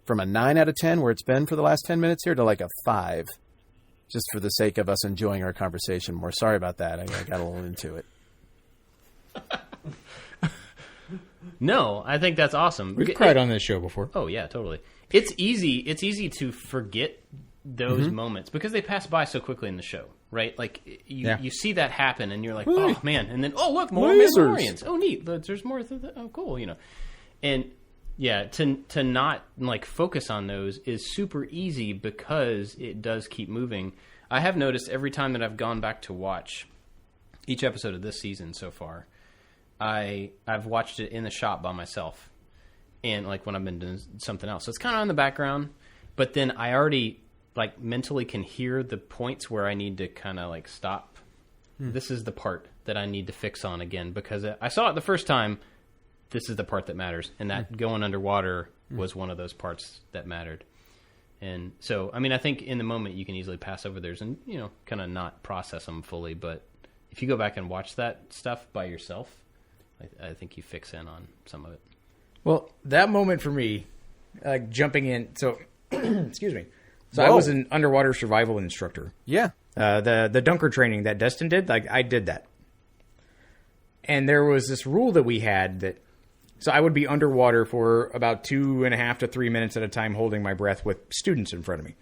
from a 9 out of 10 where it's been for the last 10 minutes here to like a 5, just for the sake of us enjoying our conversation more. Sorry about that. I got a little into it. No, I think that's awesome. We've cried on this show before. Oh yeah, totally. It's easy to forget those moments because they pass by so quickly in the show. right? Like Yeah. you see that happen, and you're like, oh man, and then look, more Lasers. Mandalorians. Oh neat, there's more. Oh cool, and yeah, to not like focus on those is super easy because it does keep moving. I have noticed every time that I've gone back to watch each episode of this season so far, I've watched it in the shop by myself, and like when I've been doing something else, so it's kind of on the background. But then I already like mentally can hear the points where I need to kind of like stop. This is the part that I need to fix on again because I saw it the first time. This is the part that matters, and that going underwater was one of those parts that mattered. And so, I mean, I think in the moment you can easily pass over theirs and kind of not process them fully. But if you go back and watch that stuff by yourself, I think you fix in on some of it. Well, that moment for me, jumping in. So, excuse me. So I was an underwater survival instructor. Yeah. The dunker training that Destin did, like I did that. And there was this rule that we had that, so I would be underwater for about 2.5 to 3 minutes at a time, holding my breath with students in front of me.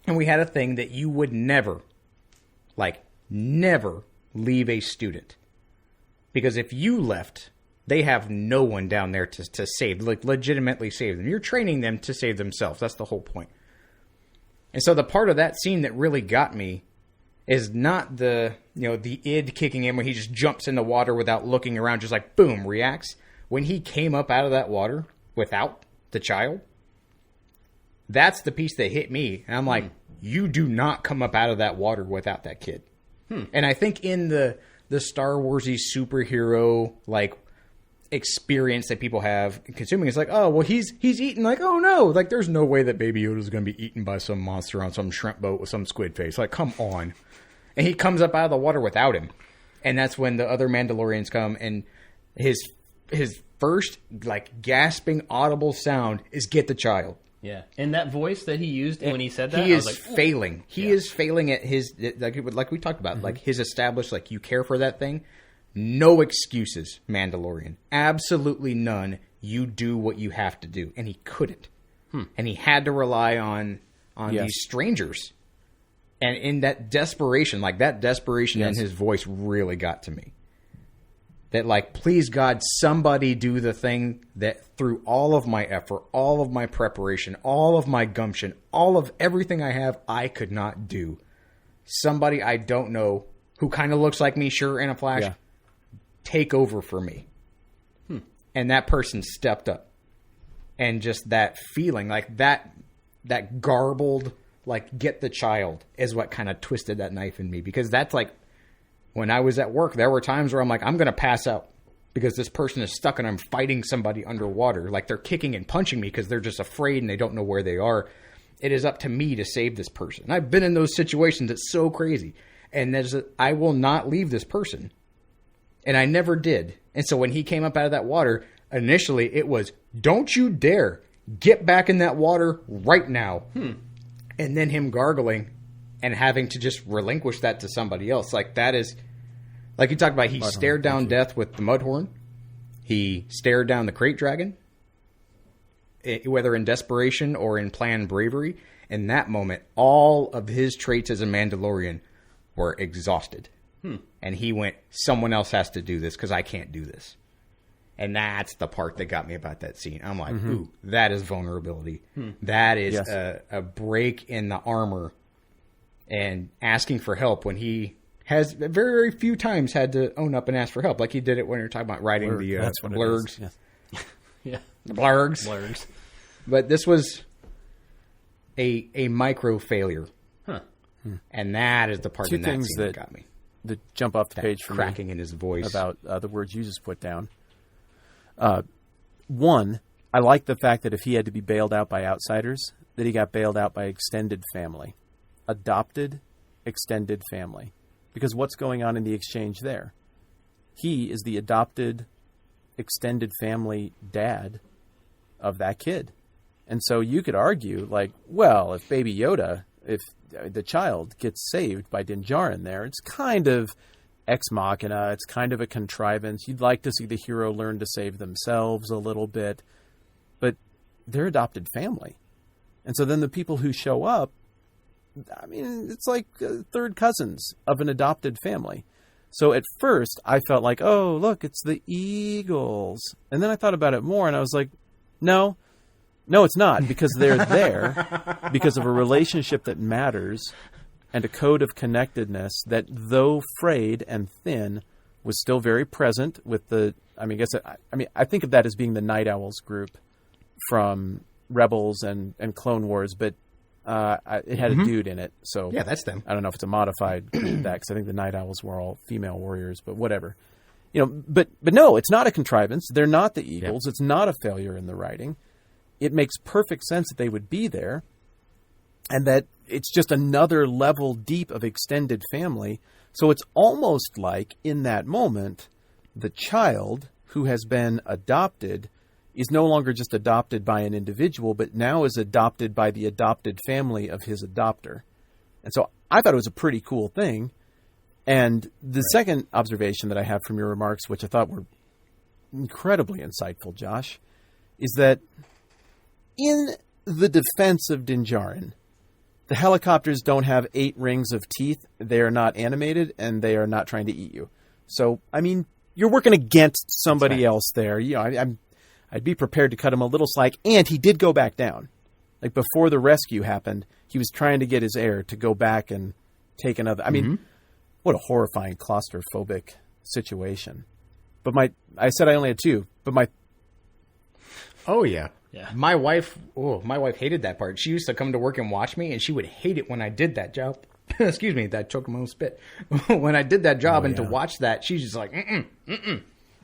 And we had a thing that you would never leave a student. Because if you left, they have no one down there to save, like legitimately save them. You're training them to save themselves. That's the whole point. And so the part of that scene that really got me is not the id kicking in when he just jumps in the water without looking around, just like, boom, reacts. When he came up out of that water without the child, that's the piece that hit me. And I'm like, you do not come up out of that water without that kid. And I think in the Star Wars-y superhero, like, experience that people have consuming, it's like, oh, well, he's eaten. Like, oh, no. Like, there's no way that Baby Yoda's going to be eaten by some monster on some shrimp boat with some squid face. Like, come on. And he comes up out of the water without him. And that's when the other Mandalorians come, and his first, like, gasping, audible sound is get the child. Yeah. And that voice that he used when he said that, he I is was like, failing. He is failing at his, like we talked about, like his established, like, you care for that thing. No excuses, Mandalorian. Absolutely none. You do what you have to do. And he couldn't. And he had to rely on these strangers. And in that desperation, in his voice really got to me. That, like, please, God, somebody do the thing that through all of my effort, all of my preparation, all of my gumption, all of everything I have, I could not do. Somebody I don't know who kind of looks like me, sure, in a flash, take over for me. And that person stepped up. And just that feeling, like that garbled, like, get the child is what kind of twisted that knife in me. Because that's like, when I was at work, there were times where I'm like, I'm going to pass out because this person is stuck and I'm fighting somebody underwater. Like, they're kicking and punching me because they're just afraid and they don't know where they are. It is up to me to save this person. I've been in those situations. It's so crazy. And I will not leave this person. And I never did. And so when he came up out of that water, initially it was, don't you dare get back in that water right now. And then him gargling and having to just relinquish that to somebody else. Like, that is, like you talked about, he stared down death with the Mudhorn. He stared down the Crate Dragon, whether in desperation or in planned bravery. In that moment, all of his traits as a Mandalorian were exhausted. And he went, someone else has to do this because I can't do this. And that's the part that got me about that scene. I'm like, ooh, that is vulnerability. That is a break in the armor and asking for help when he has very, very few times had to own up and ask for help. Like he did it when you're talking about riding the blurgs. Yeah. The blurgs. Blurgs. But this was a micro failure. And that is the part in that scene that got me. That jump off the page for cracking me in his voice about the words you just put down. One, I like the fact that if he had to be bailed out by outsiders, that he got bailed out by extended family. Adopted, extended family. Because what's going on in the exchange there? He is the adopted, extended family dad of that kid. And so you could argue, like, well, if Baby Yoda, if the child gets saved by Din Djarin there, it's kind of ex machina, it's kind of a contrivance. You'd like to see the hero learn to save themselves a little bit, but they're adopted family. And so then the people who show up I mean, it's like third cousins of an adopted family. So at first, I felt like, oh, look, it's the Eagles. And then I thought about it more, and I was like, no, it's not, because they're there because of a relationship that matters and a code of connectedness that, though frayed and thin, was still very present with the, I think of that as being the Night Owls group from Rebels and Clone Wars, but it had a dude in it. So yeah, that's them. I don't know if it's a modified group of that, because I think the Night Owls were all female warriors, but whatever. But no, it's not a contrivance. They're not the Eagles. Yeah. It's not a failure in the writing. It makes perfect sense that they would be there, and that it's just another level deep of extended family. So it's almost like, in that moment, the child who has been adopted is no longer just adopted by an individual, but now is adopted by the adopted family of his adopter. And so I thought it was a pretty cool thing. And the second observation that I have from your remarks, which I thought were incredibly insightful, Josh, is that in the defense of Din Djarin, the helicopters don't have 8 rings of teeth. They are not animated, and they are not trying to eat you. So, I mean, you're working against somebody else there. I'd be prepared to cut him a little slack. And he did go back down. Like, before the rescue happened, he was trying to get his heir to go back and take another. I mean, what a horrifying claustrophobic situation. But I said I only had 2, but Oh, yeah. Yeah. My wife hated that part. She used to come to work and watch me, and she would hate it when I did that job. Excuse me, that choked my own spit. When I did that job, to watch that, she's just like,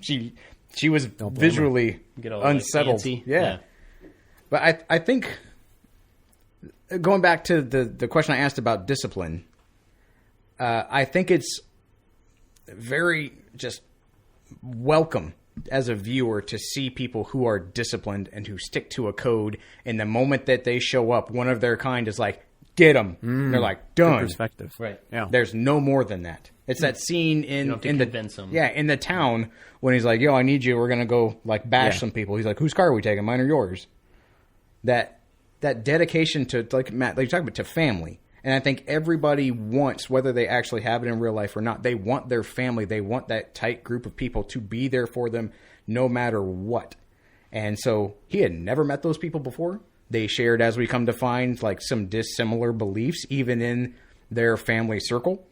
She was visually unsettled. Like, yeah. But I think, going back to the question I asked about discipline, I think it's very just welcome as a viewer to see people who are disciplined and who stick to a code. And the moment that they show up, one of their kind is like, get them. They're like, done. Good perspective. Right. Yeah. There's no more than that. It's that scene in the town when he's like, yo, I need you. We're going to go like bash some people. He's like, whose car are we taking? Mine or yours? That dedication to, like Matt, like you're talking about, to family. And I think everybody wants, whether they actually have it in real life or not, they want their family. They want that tight group of people to be there for them no matter what. And so he had never met those people before. They shared, as we come to find, like some dissimilar beliefs, even in their family circle.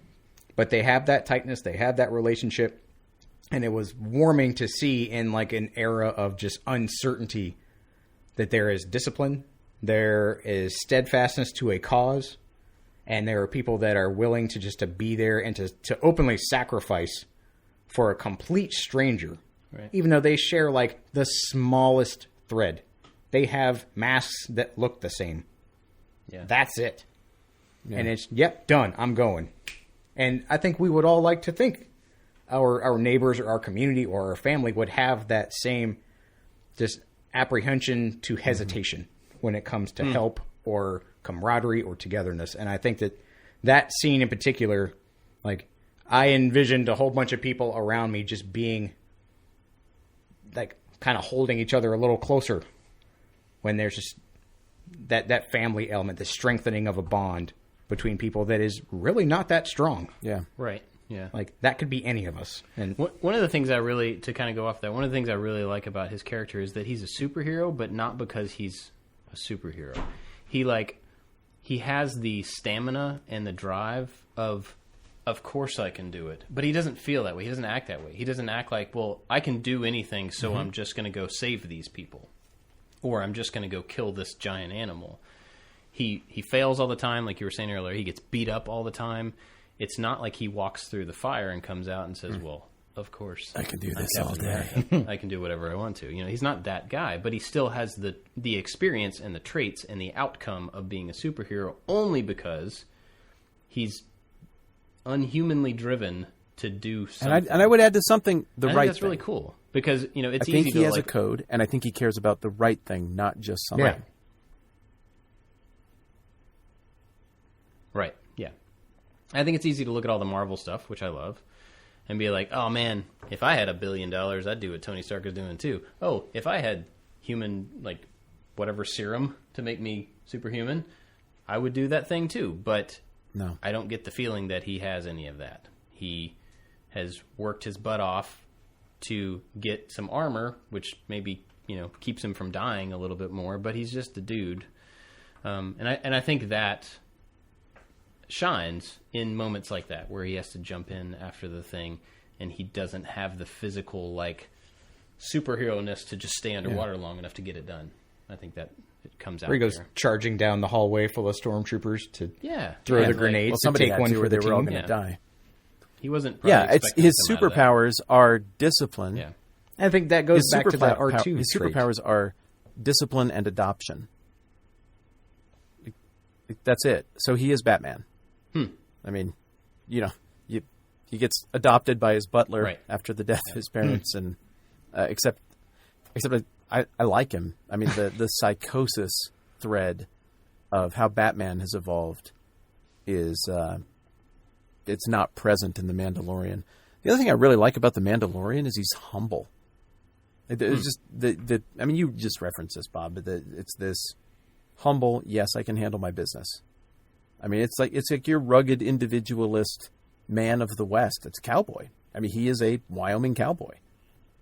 But they have that tightness. They have that relationship. And it was warming to see in like an era of just uncertainty that there is discipline. There is steadfastness to a cause. And there are people that are willing to just to be there and to openly sacrifice for a complete stranger. Right. Even though they share like the smallest thread. They have masks that look the same. Yeah. That's it. Yeah. And it's, done. I'm going. And I think we would all like to think our neighbors or our community or our family would have that same just apprehension to hesitation when it comes to help or camaraderie or togetherness. And I think that scene in particular, like, I envisioned a whole bunch of people around me just being like kind of holding each other a little closer when there's just that family element, the strengthening of a bond between people that is really not that strong. Yeah. Right. Yeah. Like, that could be any of us. And one of the things to kind of go off that, one of the things I really like about his character is that he's a superhero, but not because he's a superhero. He has the stamina and the drive of course I can do it. But he doesn't feel that way. He doesn't act that way. He doesn't act like, well, I can do anything, so I'm just going to go save these people. Or I'm just going to go kill this giant animal. He fails all the time, like you were saying earlier. He gets beat up all the time. It's not like he walks through the fire and comes out and says, well, of course. I can do this all day. I can do whatever I want to. He's not that guy, but he still has the experience and the traits and the outcome of being a superhero only because he's unhumanly driven to do something. And I would add to something the right that's thing. Really cool because, it's easy to... I think he has a code, and I think he cares about the right thing, not just something. Yeah. Right, yeah. I think it's easy to look at all the Marvel stuff, which I love, and be like, oh man, if I had $1 billion, I'd do what Tony Stark is doing too. Oh, if I had human, like, whatever serum to make me superhuman, I would do that thing too, but No. I don't get the feeling that he has any of that. He has worked his butt off to get some armor, which maybe, keeps him from dying a little bit more, but he's just a dude. And I think that shines in moments like that where he has to jump in after the thing and he doesn't have the physical superhero-ness to just stay underwater long enough to get it done. I think that it comes out where he goes there. charging down the hallway full of stormtroopers to throw the like, grenades Well, to somebody take had one to, for or the they were all team. going to die. He wasn't probably It's expecting his to come out of that. superpowers are discipline. Yeah. I think that goes His back to that R2 His trait. superpowers are discipline and adoption. That's it. So he is Batman. I mean, he gets adopted by his butler after the death of his parents, and except I like him. I mean, the psychosis thread of how Batman has evolved is it's not present in the Mandalorian. The other thing I really like about the Mandalorian is he's humble. It's just I mean, you just referenced this, Bob, but it's this humble. Yes, I can handle my business. I mean, it's like your rugged individualist man of the West. It's a cowboy. I mean, he is a Wyoming cowboy,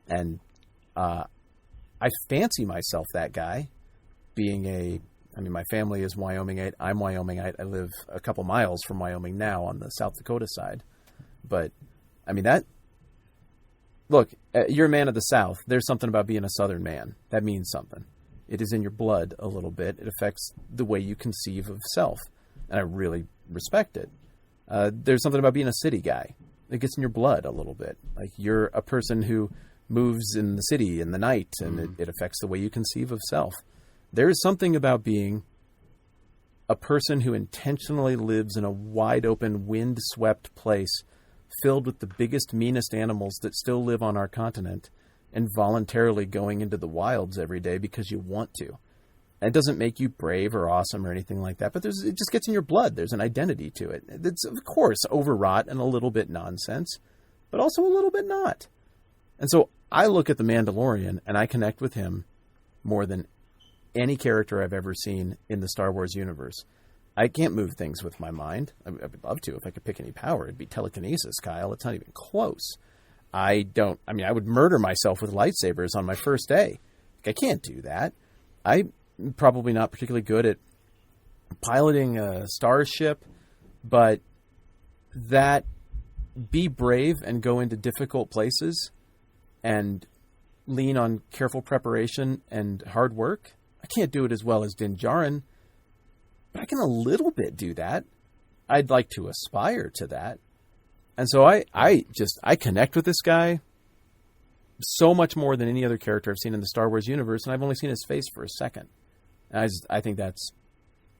and I fancy myself that guy. I mean, my family is Wyomingite. I'm Wyomingite. I live a couple miles from Wyoming now on the South Dakota side, but I mean that. Look, you're a man of the South. There's something about being a Southern man. That means something. It is in your blood a little bit. It affects the way you conceive of self. And I really respect it. There's something about being a city guy. It gets in your blood a little bit. Like you're a person who moves in the city in the night, and it affects the way you conceive of self. There is something about being a person who intentionally lives in a wide open, wind-swept place filled with the biggest, meanest animals that still live on our continent, and voluntarily going into the wilds every day because you want to. And it doesn't make you brave or awesome or anything like that, but it just gets in your blood. There's an identity to it. It's, of course, overwrought and a little bit nonsense, but also a little bit not. And so I look at the Mandalorian, and I connect with him more than any character I've ever seen in the Star Wars universe. I can't move things with my mind. I would love to. If I could pick any power, it'd be telekinesis, Kyle. It's not even close. I would murder myself with lightsabers on my first day. I can't do that. I'm probably not particularly good at piloting a starship, but that be brave and go into difficult places and lean on careful preparation and hard work. I can't do it as well as Din Djarin, but I can a little bit do that. I'd like to aspire to that. And so I connect with this guy so much more than any other character I've seen in the Star Wars universe, and I've only seen his face for a second. And I think that's,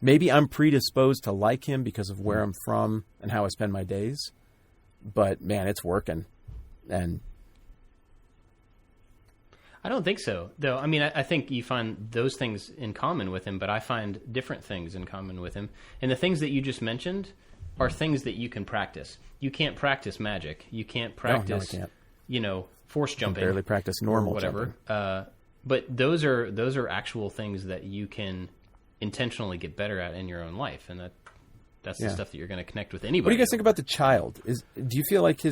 maybe I'm predisposed to like him because of where I'm from and how I spend my days, but man, it's working. And I don't think so, though. I mean, I think you find those things in common with him, but I find different things in common with him. And the things that you just mentioned are things that you can practice. You can't practice magic. You can't practice, force jumping. I barely practice normal or whatever. jumping. But those are actual things that you can intentionally get better at in your own life, and that's the stuff that you're going to connect with anybody. What do you guys think about the child? Do you feel like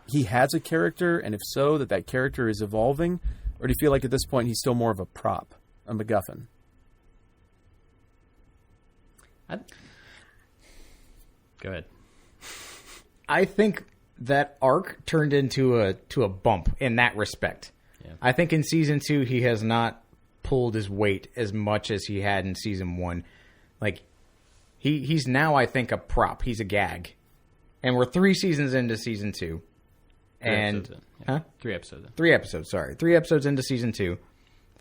he has a character, and if so, that character is evolving? Or do you feel like at this point he's still more of a prop, a MacGuffin? Go ahead. I think that arc turned into a bump in that respect. Yeah. I think in season 2 he has not pulled his weight as much as he had in season 1. Like he's now, I think, a prop. He's a gag, and we're 3 seasons into season 2. And 3 episodes. 3 episodes. Sorry, 3 episodes into season 2.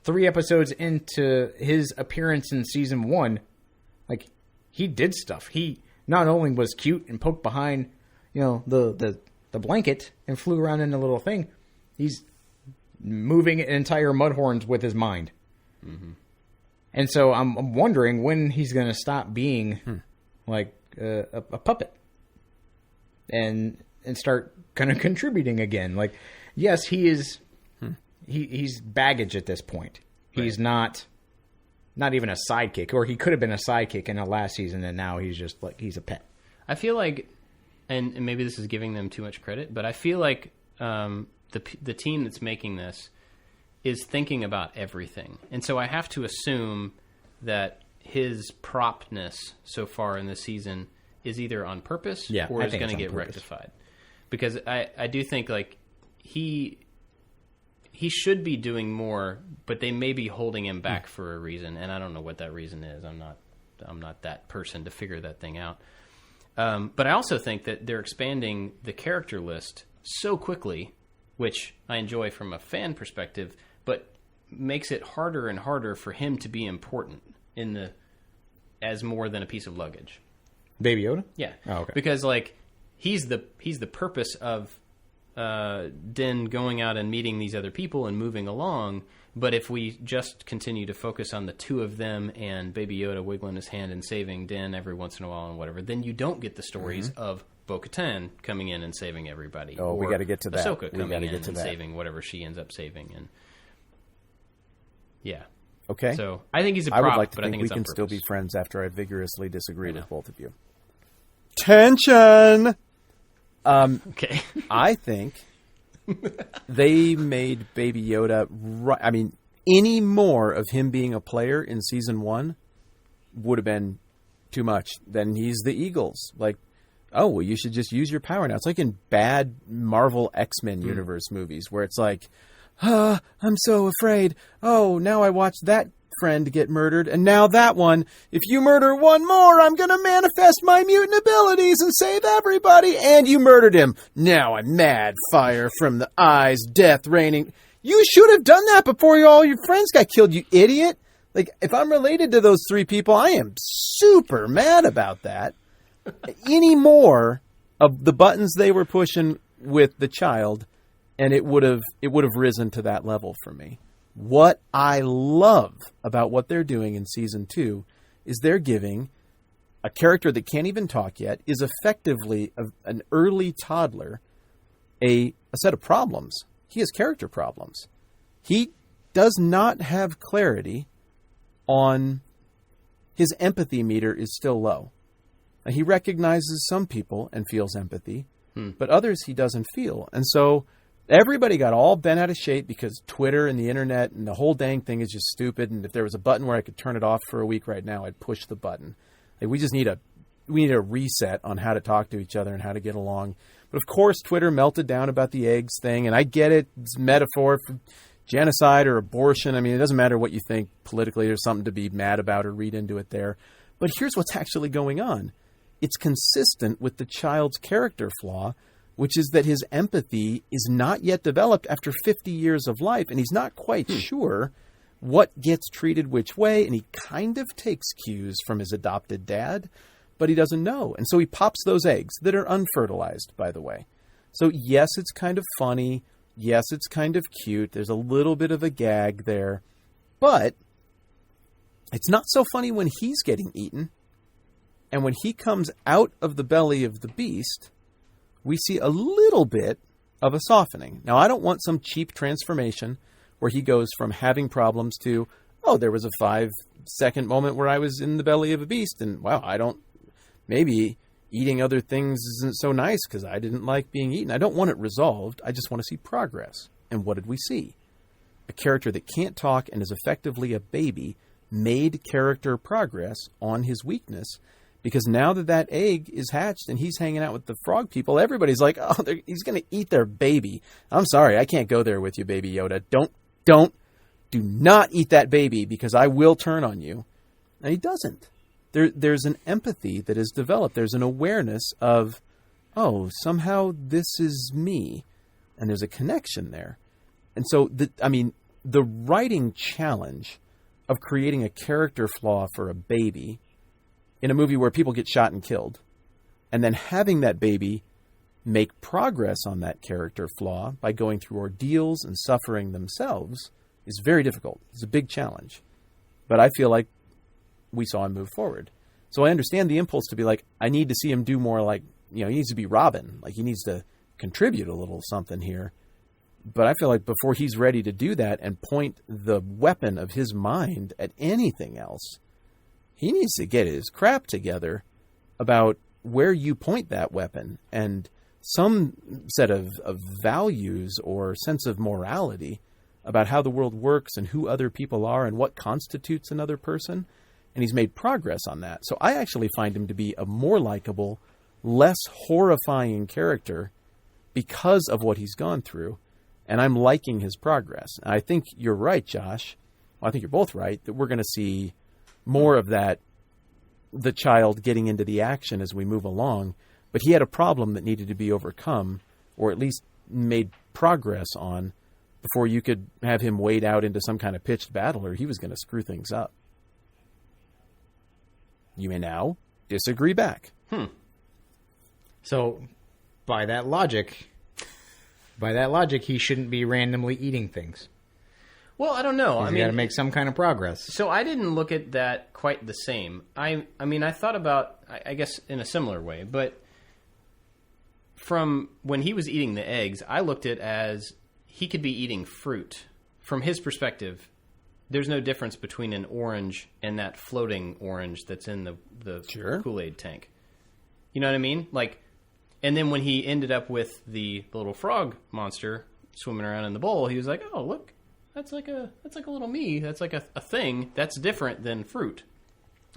3 episodes into his appearance in season 1, like he did stuff. He not only was cute and poked behind, the blanket and flew around in a little thing. He's moving entire mudhorns with his mind. Mm-hmm. And so I'm wondering when he's going to stop being like a puppet and start kind of contributing again. Like, yes, he is. He's baggage at this point. He's not not even a sidekick, or he could have been a sidekick in the last season, and now he's just like he's a pet. I feel like, and maybe this is giving them too much credit, but I feel like the team that's making this is thinking about everything, and so I have to assume that his propness so far in this season is either on purpose or is going to get rectified. Because I do think like he should be doing more, but they may be holding him back for a reason, and I don't know what that reason is. I'm not that person to figure that thing out. But I also think that they're expanding the character list so quickly, which I enjoy from a fan perspective, but makes it harder and harder for him to be important as more than a piece of luggage. Baby Yoda? Yeah. Oh, okay. Because like he's the purpose of Din going out and meeting these other people and moving along. But if we just continue to focus on the two of them and Baby Yoda wiggling his hand and saving Din every once in a while and whatever, then you don't get the stories of Bo-Katan coming in and saving everybody. Oh, we got to get to that. Ahsoka coming in and saving whatever she ends up saving. And yeah. Okay. So I think he's a prop, I would like to but think I think we it's on can purpose. still be friends after I vigorously disagree with both of you. Tension! Okay. I think they made Baby Yoda... I mean, any more of him being a player in Season 1 would have been too much. Then he's the Eagles. Like, oh, well, you should just use your power now. It's like in bad Marvel X-Men universe movies where it's like, I'm so afraid. Oh, now I watched that friend get murdered, and now that one. If you murder one more, I'm going to manifest my mutant abilities and save everybody. And you murdered him. Now I'm mad. Fire from the eyes, death raining. You should have done that before all your friends got killed, you idiot. Like, if I'm related to those three people, I am super mad about that. Any more of the buttons they were pushing with the child, and it would have risen to that level for me. What I love about what they're doing in Season 2 is they're giving a character that can't even talk yet, is effectively an early toddler, a set of problems. He has character problems. He does not have clarity on his empathy meter is still low. Now, he recognizes some people and feels empathy, but others he doesn't feel. And so everybody got all bent out of shape because Twitter and the internet and the whole dang thing is just stupid. And if there was a button where I could turn it off for a week right now, I'd push the button. Like, we need a reset on how to talk to each other and how to get along. But of course, Twitter melted down about the eggs thing, and I get it. It's a metaphor for genocide or abortion. I mean, it doesn't matter what you think politically. There's something to be mad about or read into it there. But here's what's actually going on. It's consistent with the child's character flaw, which is that his empathy is not yet developed after 50 years of life, and he's not quite sure what gets treated which way, and he kind of takes cues from his adopted dad, but he doesn't know. And so he pops those eggs that are unfertilized, by the way. So yes, it's kind of funny. Yes, it's kind of cute. There's a little bit of a gag there, but it's not so funny when he's getting eaten. And when he comes out of the belly of the beast, we see a little bit of a softening. Now, I don't want some cheap transformation where he goes from having problems to, oh, there was a 5-second moment where I was in the belly of a beast, and wow, maybe eating other things isn't so nice because I didn't like being eaten. I don't want it resolved. I just want to see progress. And what did we see? A character that can't talk and is effectively a baby made character progress on his weakness. Because now that egg is hatched and he's hanging out with the frog people, everybody's like, oh, he's going to eat their baby. I'm sorry, I can't go there with you, Baby Yoda. Do not eat that baby because I will turn on you. And he doesn't. There's an empathy that is developed. There's an awareness of, oh, somehow this is me. And there's a connection there. And so, the writing challenge of creating a character flaw for a baby in a movie where people get shot and killed, and then having that baby make progress on that character flaw by going through ordeals and suffering themselves is very difficult. It's a big challenge. But I feel like we saw him move forward. So I understand the impulse to be like, I need to see him do more, like, he needs to be Robin. Like, he needs to contribute a little something here. But I feel like before he's ready to do that and point the weapon of his mind at anything else, he needs to get his crap together about where you point that weapon and some set of values or sense of morality about how the world works and who other people are and what constitutes another person. And he's made progress on that. So I actually find him to be a more likable, less horrifying character because of what he's gone through. And I'm liking his progress. And I think you're right, Josh. Well, I think you're both right that we're going to see more of that, the child getting into the action as we move along. But he had a problem that needed to be overcome, or at least made progress on, before you could have him wade out into some kind of pitched battle, or he was going to screw things up. You may now disagree back. So, by that logic, he shouldn't be randomly eating things. Well, I don't know. He's got to make some kind of progress. So I didn't look at that quite the same. I mean, I thought about, I guess, in a similar way, but from when he was eating the eggs, I looked at it as he could be eating fruit. From his perspective, there's no difference between an orange and that floating orange that's in the Sure. Kool-Aid tank. You know what I mean? Like, and then when he ended up with the little frog monster swimming around in the bowl, he was like, "Oh, look, that's like a little me. That's like a thing that's different than fruit."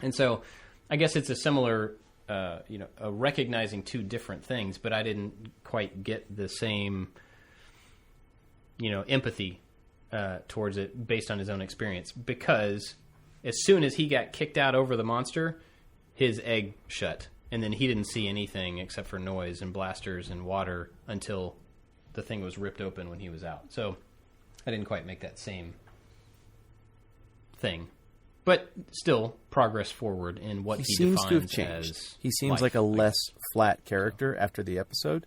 And so, I guess it's a similar, a recognizing two different things, but I didn't quite get the same, empathy towards it based on his own experience, because as soon as he got kicked out over the monster, his egg shut. And then he didn't see anything except for noise and blasters and water until the thing was ripped open when he was out. So I didn't quite make that same thing. But still, progress forward in what he seems to have defines changed. as He seems life. like a less flat character after the episode.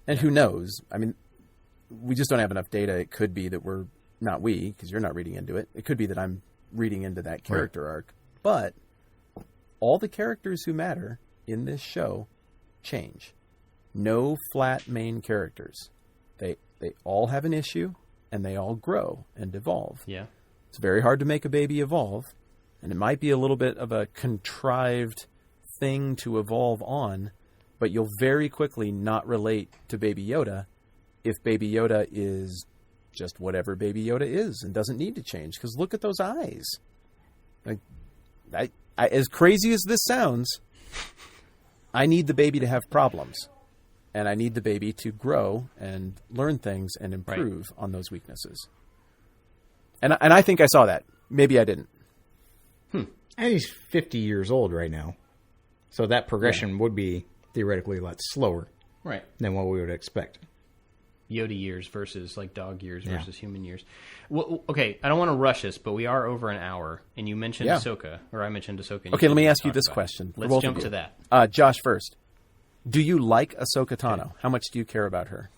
And who knows? I mean, we just don't have enough data. It could be that we're, not we, because you're not reading into it. It could be that I'm reading into that character arc. But all the characters who matter in this show change. No flat main characters. They all have an issue, and they all grow and evolve. Yeah. It's very hard to make a baby evolve, and it might be a little bit of a contrived thing to evolve on, but you'll very quickly not relate to Baby Yoda if Baby Yoda is just whatever Baby Yoda is and doesn't need to change. Because look at those eyes. Like, I, as crazy as this sounds, I need the baby to have problems, and I need the baby to grow and learn things and improve on those weaknesses. And I think I saw that. Maybe I didn't. And he's 50 years old right now. So that progression would be theoretically a lot slower than what we would expect. Yoda years versus like dog years versus human years. Well, okay, I don't want to rush this, but we are over an hour, and you mentioned Ahsoka, or I mentioned Ahsoka. Okay, let me ask you this question. Let's jump to that. Josh first. Do you like Ahsoka Tano? Okay. How much do you care about her?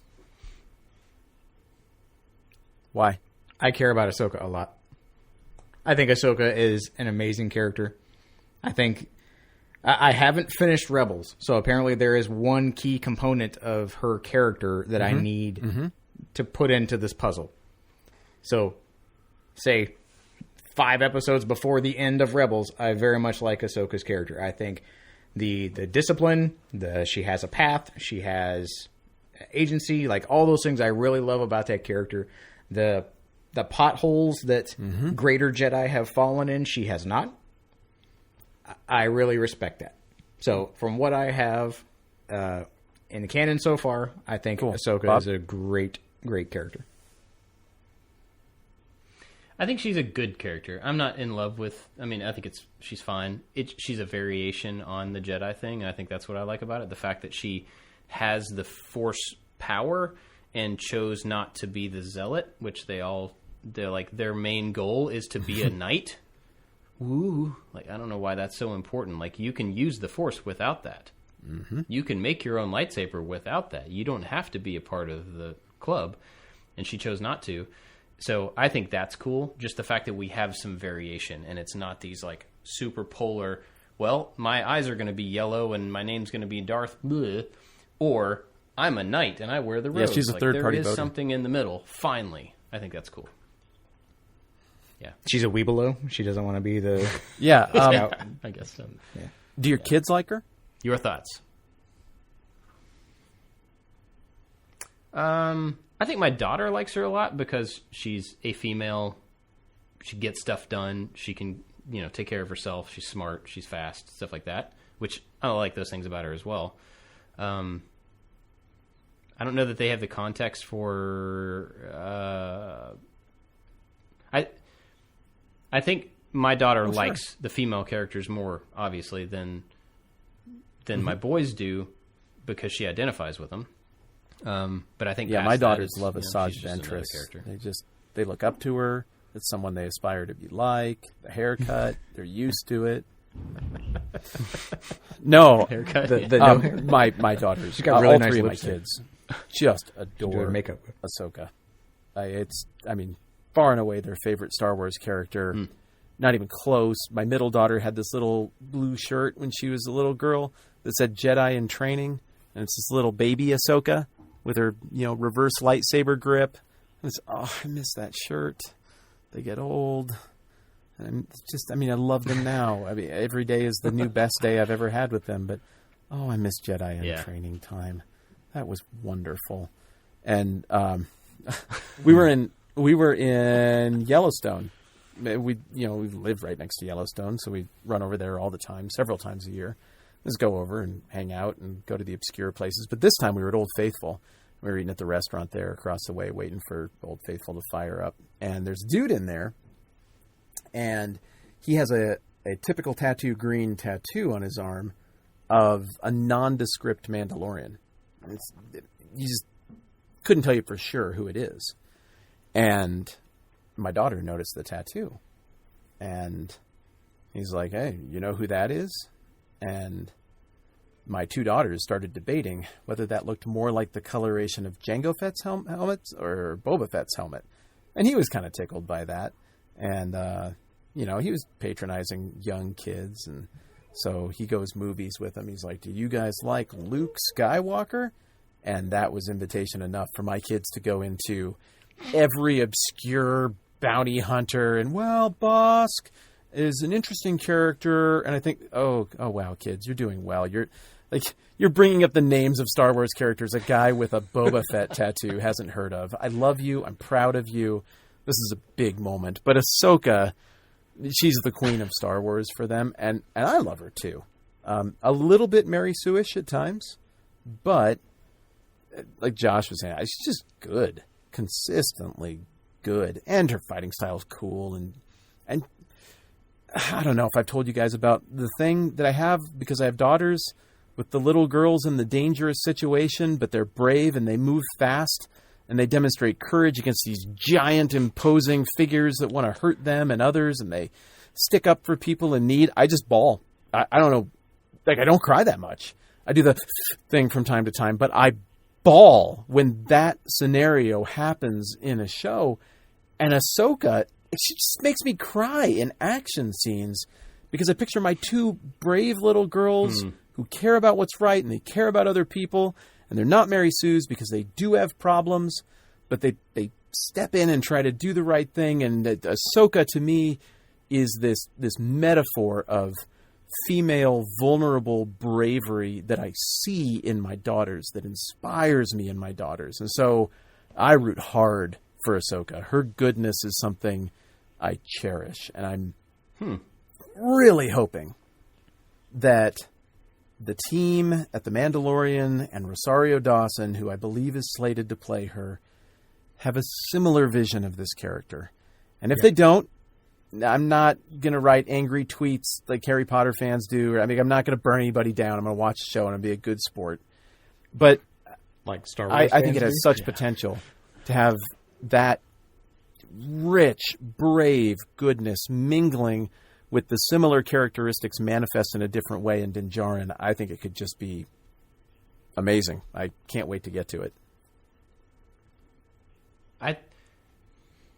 Why? I care about Ahsoka a lot. I think Ahsoka is an amazing character. I haven't finished Rebels, so apparently there is one key component of her character that I need to put into this puzzle. So, say 5 episodes before the end of Rebels, I very much like Ahsoka's character. I think the discipline, she has a path, she has agency, like all those things I really love about that character. The potholes that greater Jedi have fallen in, she has not. I really respect that. So, from what I have in the canon so far, I think Ahsoka is a great, great character. I think she's a good character. I'm not in love with... I mean, I think she's fine. She's a variation on the Jedi thing, and I think that's what I like about it. The fact that she has the Force power and chose not to be the Zealot, which they're like, their main goal is to be a knight. Woo. Like, I don't know why that's so important. Like, you can use the Force without that. You can make your own lightsaber without that. You don't have to be a part of the club. And she chose not to. So I think that's cool. Just the fact that we have some variation and it's not these like super polar, well, my eyes are going to be yellow and my name's going to be Darth, bleh, or I'm a knight and I wear the robes. Yeah, she's a third-party voter. There is voter. something in the middle. Finally, I think that's cool. Yeah, She's a weebelo. She doesn't want to be the Yeah. I guess so. Yeah. Do your kids like her? Your thoughts? I think my daughter likes her a lot because she's a female. She gets stuff done. She can, take care of herself. She's smart. She's fast. Stuff like that. Which I like those things about her as well. I don't know that they have the context for. I think my daughter likes the female characters more, obviously, than my boys do, because she identifies with them. But I think my daughters love she's Asajj just another Ventress. character. They look up to her. It's someone they aspire to be like. The haircut, they're used to it. No, Haircut. my daughters. She's got really all nice three of my lipstick. kids just do adore her makeup. Ahsoka. Far and away their favorite Star Wars character. Not even close. My middle daughter had this little blue shirt when she was a little girl that said Jedi in training, and it's this little baby Ahsoka with her, reverse lightsaber grip. And I miss that shirt. They get old. And I love them now. Every day is the new best day I've ever had with them. But, I miss Jedi in training time. That was wonderful. And we were in Yellowstone. We live right next to Yellowstone, so we run over there all the time, several times a year. Just go over and hang out and go to the obscure places. But this time we were at Old Faithful. We were eating at the restaurant there across the way, waiting for Old Faithful to fire up. And there's a dude in there, and he has a typical green tattoo on his arm of a nondescript Mandalorian. You just couldn't tell you for sure who it is. And my daughter noticed the tattoo. And he's like, hey, you know who that is? And my two daughters started debating whether that looked more like the coloration of Jango Fett's helmet or Boba Fett's helmet. And he was kind of tickled by that. And, he was patronizing young kids. And so he goes movies with them. He's like, do you guys like Luke Skywalker? And that was invitation enough for my kids to go into every obscure bounty hunter. And, Bosk is an interesting character. And I think, oh wow, kids, you're doing well. You're bringing up the names of Star Wars characters a guy with a Boba Fett tattoo hasn't heard of. I love you. I'm proud of you. This is a big moment. But Ahsoka, she's the queen of Star Wars for them, and I love her too. A little bit Mary Sue-ish at times, but like Josh was saying, she's just good, consistently good, and her fighting style is cool. And I don't know if I've told you guys about the thing that I have, because I have daughters, with the little girls in the dangerous situation, but they're brave and they move fast and they demonstrate courage against these giant, imposing figures that want to hurt them and others, and they stick up for people in need. I just bawl. I don't know. I don't cry that much. I do the thing from time to time, but I bawl when that scenario happens in a show. And Ahsoka, she just makes me cry in action scenes, because I picture my two brave little girls who care about what's right, and they care about other people, and they're not Mary Sue's because they do have problems, but they step in and try to do the right thing. And Ahsoka, to me, is this metaphor of female vulnerable bravery that I see in my daughters, that inspires me in my daughters. And so I root hard for Ahsoka. Her goodness is something I cherish, and I'm really hoping that the team at The Mandalorian and Rosario Dawson, who I believe is slated to play her, have a similar vision of this character. And if they don't, I'm not going to write angry tweets like Harry Potter fans do. I'm not going to burn anybody down. I'm going to watch the show and I'll be a good sport. But like Star Wars, I think it has such potential to have that rich, brave goodness mingling with the similar characteristics manifest in a different way in Din Djarin. I think it could just be amazing. I can't wait to get to it.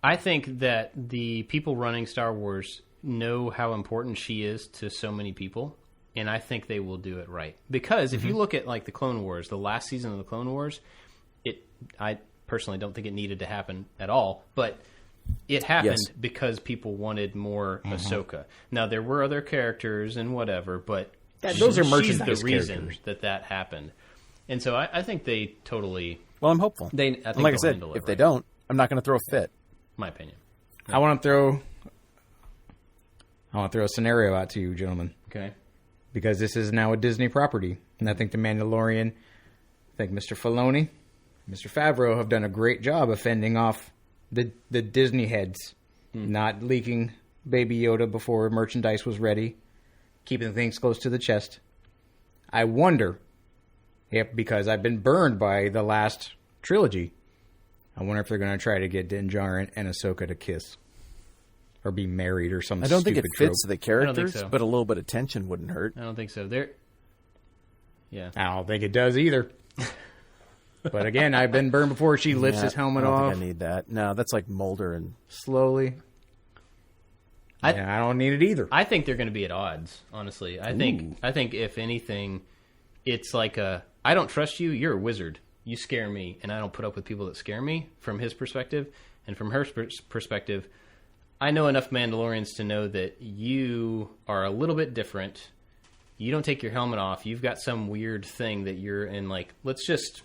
I think that the people running Star Wars know how important she is to so many people, and I think they will do it right. Because if you look at like the Clone Wars, the last season of the Clone Wars, I personally don't think it needed to happen at all, but it happened because people wanted more Ahsoka. Now there were other characters and whatever, but those are merchandise she's the reason characters. that happened. And so I think they totally. Well, I'm hopeful. I think like I said, if they don't, I'm not going to throw a fit. My opinion. I want to throw a scenario out to you, gentlemen. Okay. Because this is now a Disney property, and I think The Mandalorian, I think Mr. Filoni, Mr. Favreau have done a great job of fending off the Disney heads, not leaking Baby Yoda before merchandise was ready, keeping things close to the chest. I wonder if, because I've been burned by the last trilogy, I wonder if they're going to try to get Din Djarin and Ahsoka to kiss. Or be married or something. I don't think it fits trope. the characters, I don't think so. but a little bit of tension wouldn't hurt. I don't think so. Yeah. I don't think it does either. But again, I've been burned before. She lifts his helmet I don't off. think I need that. No, that's like Mulder and Slowly. I don't need it either. I think they're going to be at odds, honestly. I think if anything, it's like I don't trust you, you're a wizard. You scare me, and I don't put up with people that scare me, from his perspective. And from her perspective, I know enough Mandalorians to know that you are a little bit different. You don't take your helmet off. You've got some weird thing that you're in, like, let's just,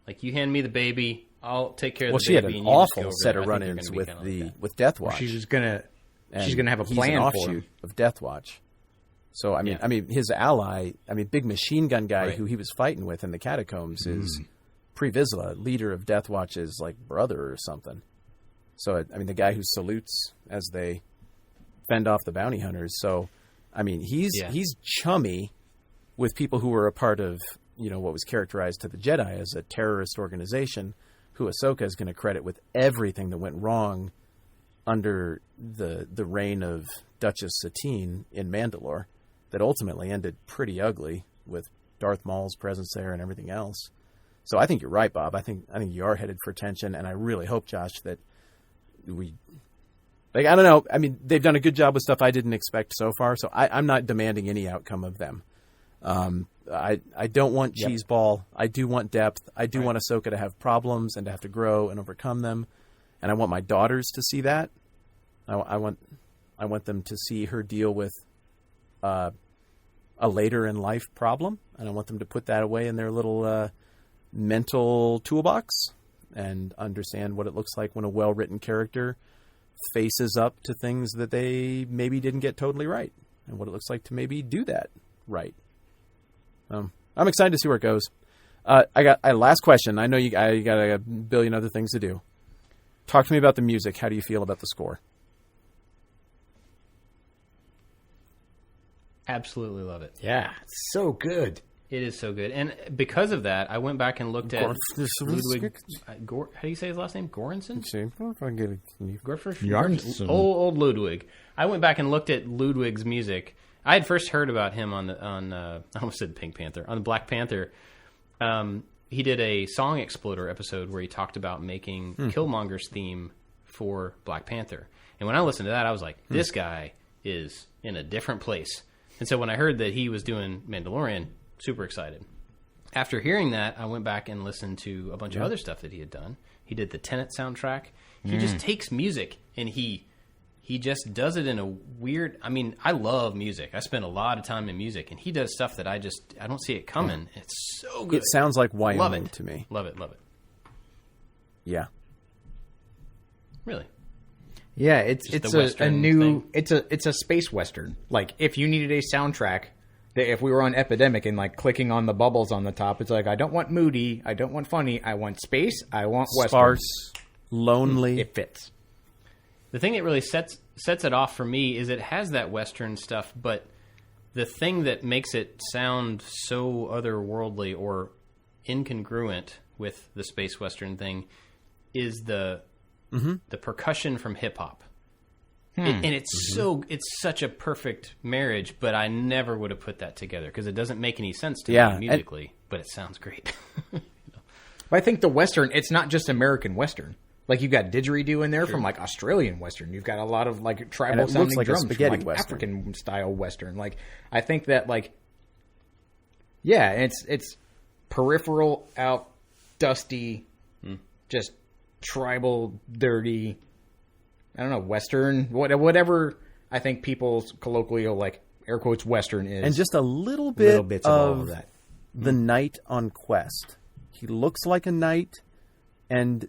like, you hand me the baby, I'll take care of the baby. Well, she had an awful set of run-ins with Death Watch. She's just gonna have a plan an for him. of Death Watch. So I mean, his ally, big machine gun guy who he was fighting with in the catacombs is Pre Vizsla, leader of Death Watch's like brother or something. So the guy who salutes as they fend off the bounty hunters. So he's chummy with people who were a part of what was characterized to the Jedi as a terrorist organization, who Ahsoka is going to credit with everything that went wrong under the reign of Duchess Satine in Mandalore, that ultimately ended pretty ugly with Darth Maul's presence there and everything else. So I think you're right, Bob. I think you are headed for tension, and I really hope, Josh, that I don't know. They've done a good job with stuff I didn't expect so far, so I'm not demanding any outcome of them. I don't want cheeseball. I do want depth. I do want Ahsoka to have problems and to have to grow and overcome them. And I want my daughters to see that. I want them to see her deal with a later in life problem, and I want them to put that away in their little mental toolbox and understand what it looks like when a well-written character faces up to things that they maybe didn't get totally right, and what it looks like to maybe do that right. I'm excited to see where it goes. I got a last question. I know I got a billion other things to do. Talk to me about the music. How do you feel about the score? Absolutely love it. Yeah, it's so good. It is so good. And because of that, I went back and looked at Ludwig. How do you say his last name? Goranson? Jarnson. Old Ludwig. I went back and looked at Ludwig's music. I had first heard about him on I almost said Pink Panther, on the Black Panther. He did a Song Exploder episode where he talked about making Killmonger's theme for Black Panther. And when I listened to that, I was like, this guy is in a different place. And so when I heard that he was doing Mandalorian, super excited. After hearing that, I went back and listened to a bunch of other stuff that he had done. He did the Tenet soundtrack. He just takes music and he just does it in a weird... I love music. I spend a lot of time in music, and he does stuff that I don't see it coming. It's so good. It sounds like Wyoming to me. Love it. Yeah. Really? Yeah, it's a new thing. It's a space western. Like, if you needed a soundtrack, if we were on Epidemic and like clicking on the bubbles on the top, it's like, I don't want moody, I don't want funny, I want space, I want western. Sparse, lonely. It fits. The thing that really sets it off for me is it has that western stuff, but the thing that makes it sound so otherworldly or incongruent with the space western thing is the percussion from hip hop. And it's it's such a perfect marriage, but I never would have put that together because it doesn't make any sense to me musically, but it sounds great. But I think the western, it's not just American western. Like, you've got didgeridoo in there from like Australian western. You've got a lot of like tribal sounding drums from like African style western. Like, I think that like Yeah, it's peripheral, out, dusty, just tribal, dirty. I don't know, Western, whatever. I think people colloquial like air quotes Western is, and just a little bit of all of that. The knight on quest. He looks like a knight, and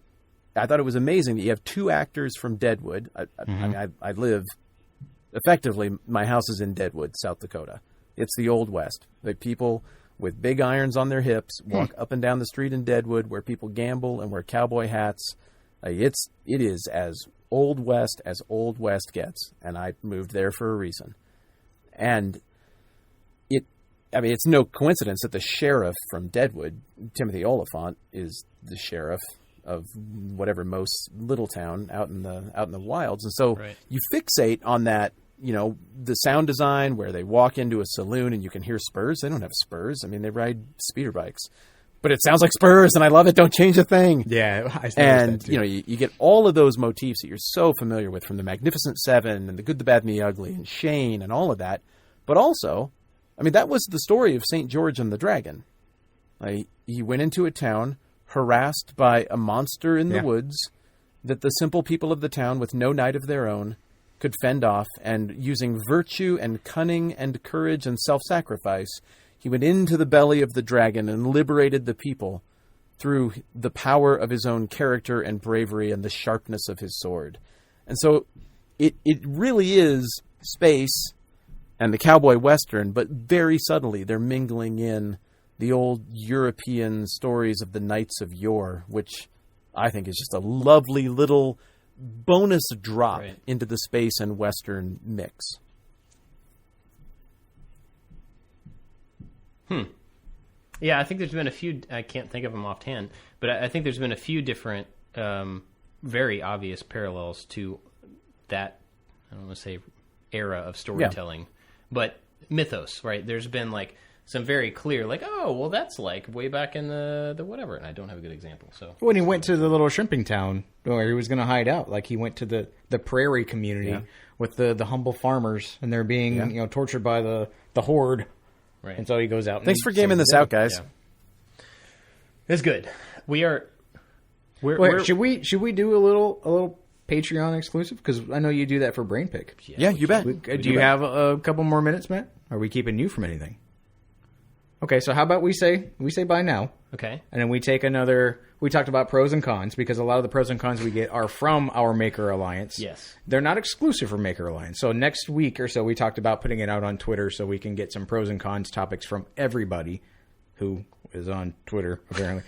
I thought it was amazing that you have two actors from Deadwood. I live effectively. My house is in Deadwood, South Dakota. It's the Old West. Like people with big irons on their hips walk up and down the street in Deadwood, where people gamble and wear cowboy hats. It is as Old West as Old West gets, and I moved there for a reason. And it's no coincidence that the sheriff from Deadwood, Timothy Oliphant, is the sheriff of whatever most little town out in the wilds. And so you fixate on that, the sound design where they walk into a saloon and you can hear spurs. They don't have spurs. I mean, they ride speeder bikes. But it sounds like spurs, and I love it. Don't change a thing. Yeah, I and you get all of those motifs that you're so familiar with from the Magnificent Seven and the Good, the Bad, and the Ugly, and Shane, and all of that. But also, that was the story of St. George and the Dragon. He went into a town harassed by a monster in the woods that the simple people of the town, with no knight of their own, could fend off. And using virtue and cunning and courage and self-sacrifice, he went into the belly of the dragon and liberated the people through the power of his own character and bravery and the sharpness of his sword. And so it really is space and the cowboy western, but very subtly they're mingling in the old European stories of the knights of yore, which I think is just a lovely little bonus drop into the space and western mix. Yeah, I think there's been a few, I can't think of them offhand, but I think there's been a few different, very obvious parallels to that, I don't want to say era of storytelling, but mythos, right? There's been some very clear, that's way back in the whatever, and I don't have a good example. So when he went to the little shrimping town where he was going to hide out, he went to the prairie community with the humble farmers, and they're being tortured by the horde. Right. And so he goes out. Thanks for gaming this out, guys. Yeah. It's good. Should we do a little Patreon exclusive? Because I know you do that for Brain Pick. Yeah, you bet. Do you have a couple more minutes, Matt? Are we keeping you from anything? Okay, so how about we say bye now? Okay. And then we take another. We talked about pros and cons, because a lot of the pros and cons we get are from our Maker Alliance. Yes. They're not exclusive for Maker Alliance. So next week or so, we talked about putting it out on Twitter so we can get some pros and cons topics from everybody who is on Twitter, apparently.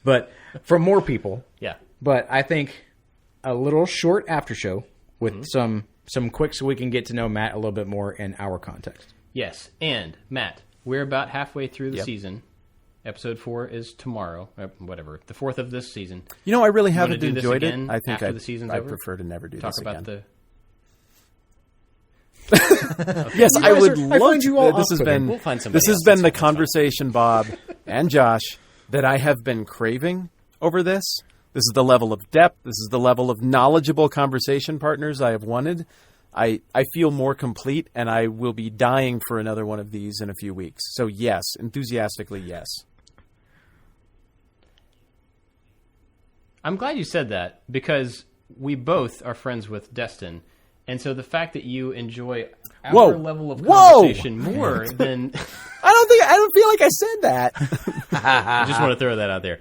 But from more people. Yeah. But I think a little short after show with some quick so we can get to know Matt a little bit more in our context. Yes. And, Matt, we're about halfway through the season. Episode 4 is tomorrow, whatever, the 4th of this season. I really haven't enjoyed it. I think the season's I over? prefer to never do this again. Yes, I would love to. We'll find somebody this has been the conversation, Bob and Josh, that I have been craving over this. This is the level of depth. This is the level of knowledgeable conversation partners I have wanted. I feel more complete, and I will be dying for another one of these in a few weeks. So yes, enthusiastically, yes. I'm glad you said that, because we both are friends with Destin, and so the fact that you enjoy our level of conversation more than... I don't feel like I said that. I just want to throw that out there.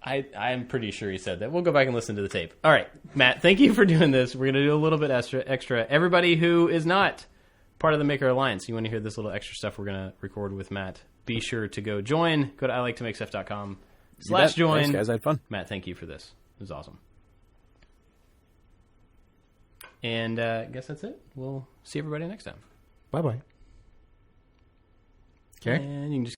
I'm pretty sure he said that. We'll go back and listen to the tape. All right, Matt, thank you for doing this. We're going to do a little bit extra. Everybody who is not part of the Maker Alliance, you want to hear this little extra stuff we're going to record with Matt, be sure to go join. Go to iliketomakestuff.com/join. Thanks, guys. I had fun. Matt, thank you for this. It was awesome. And I guess that's it. We'll see everybody next time. Bye-bye. Okay. And you can just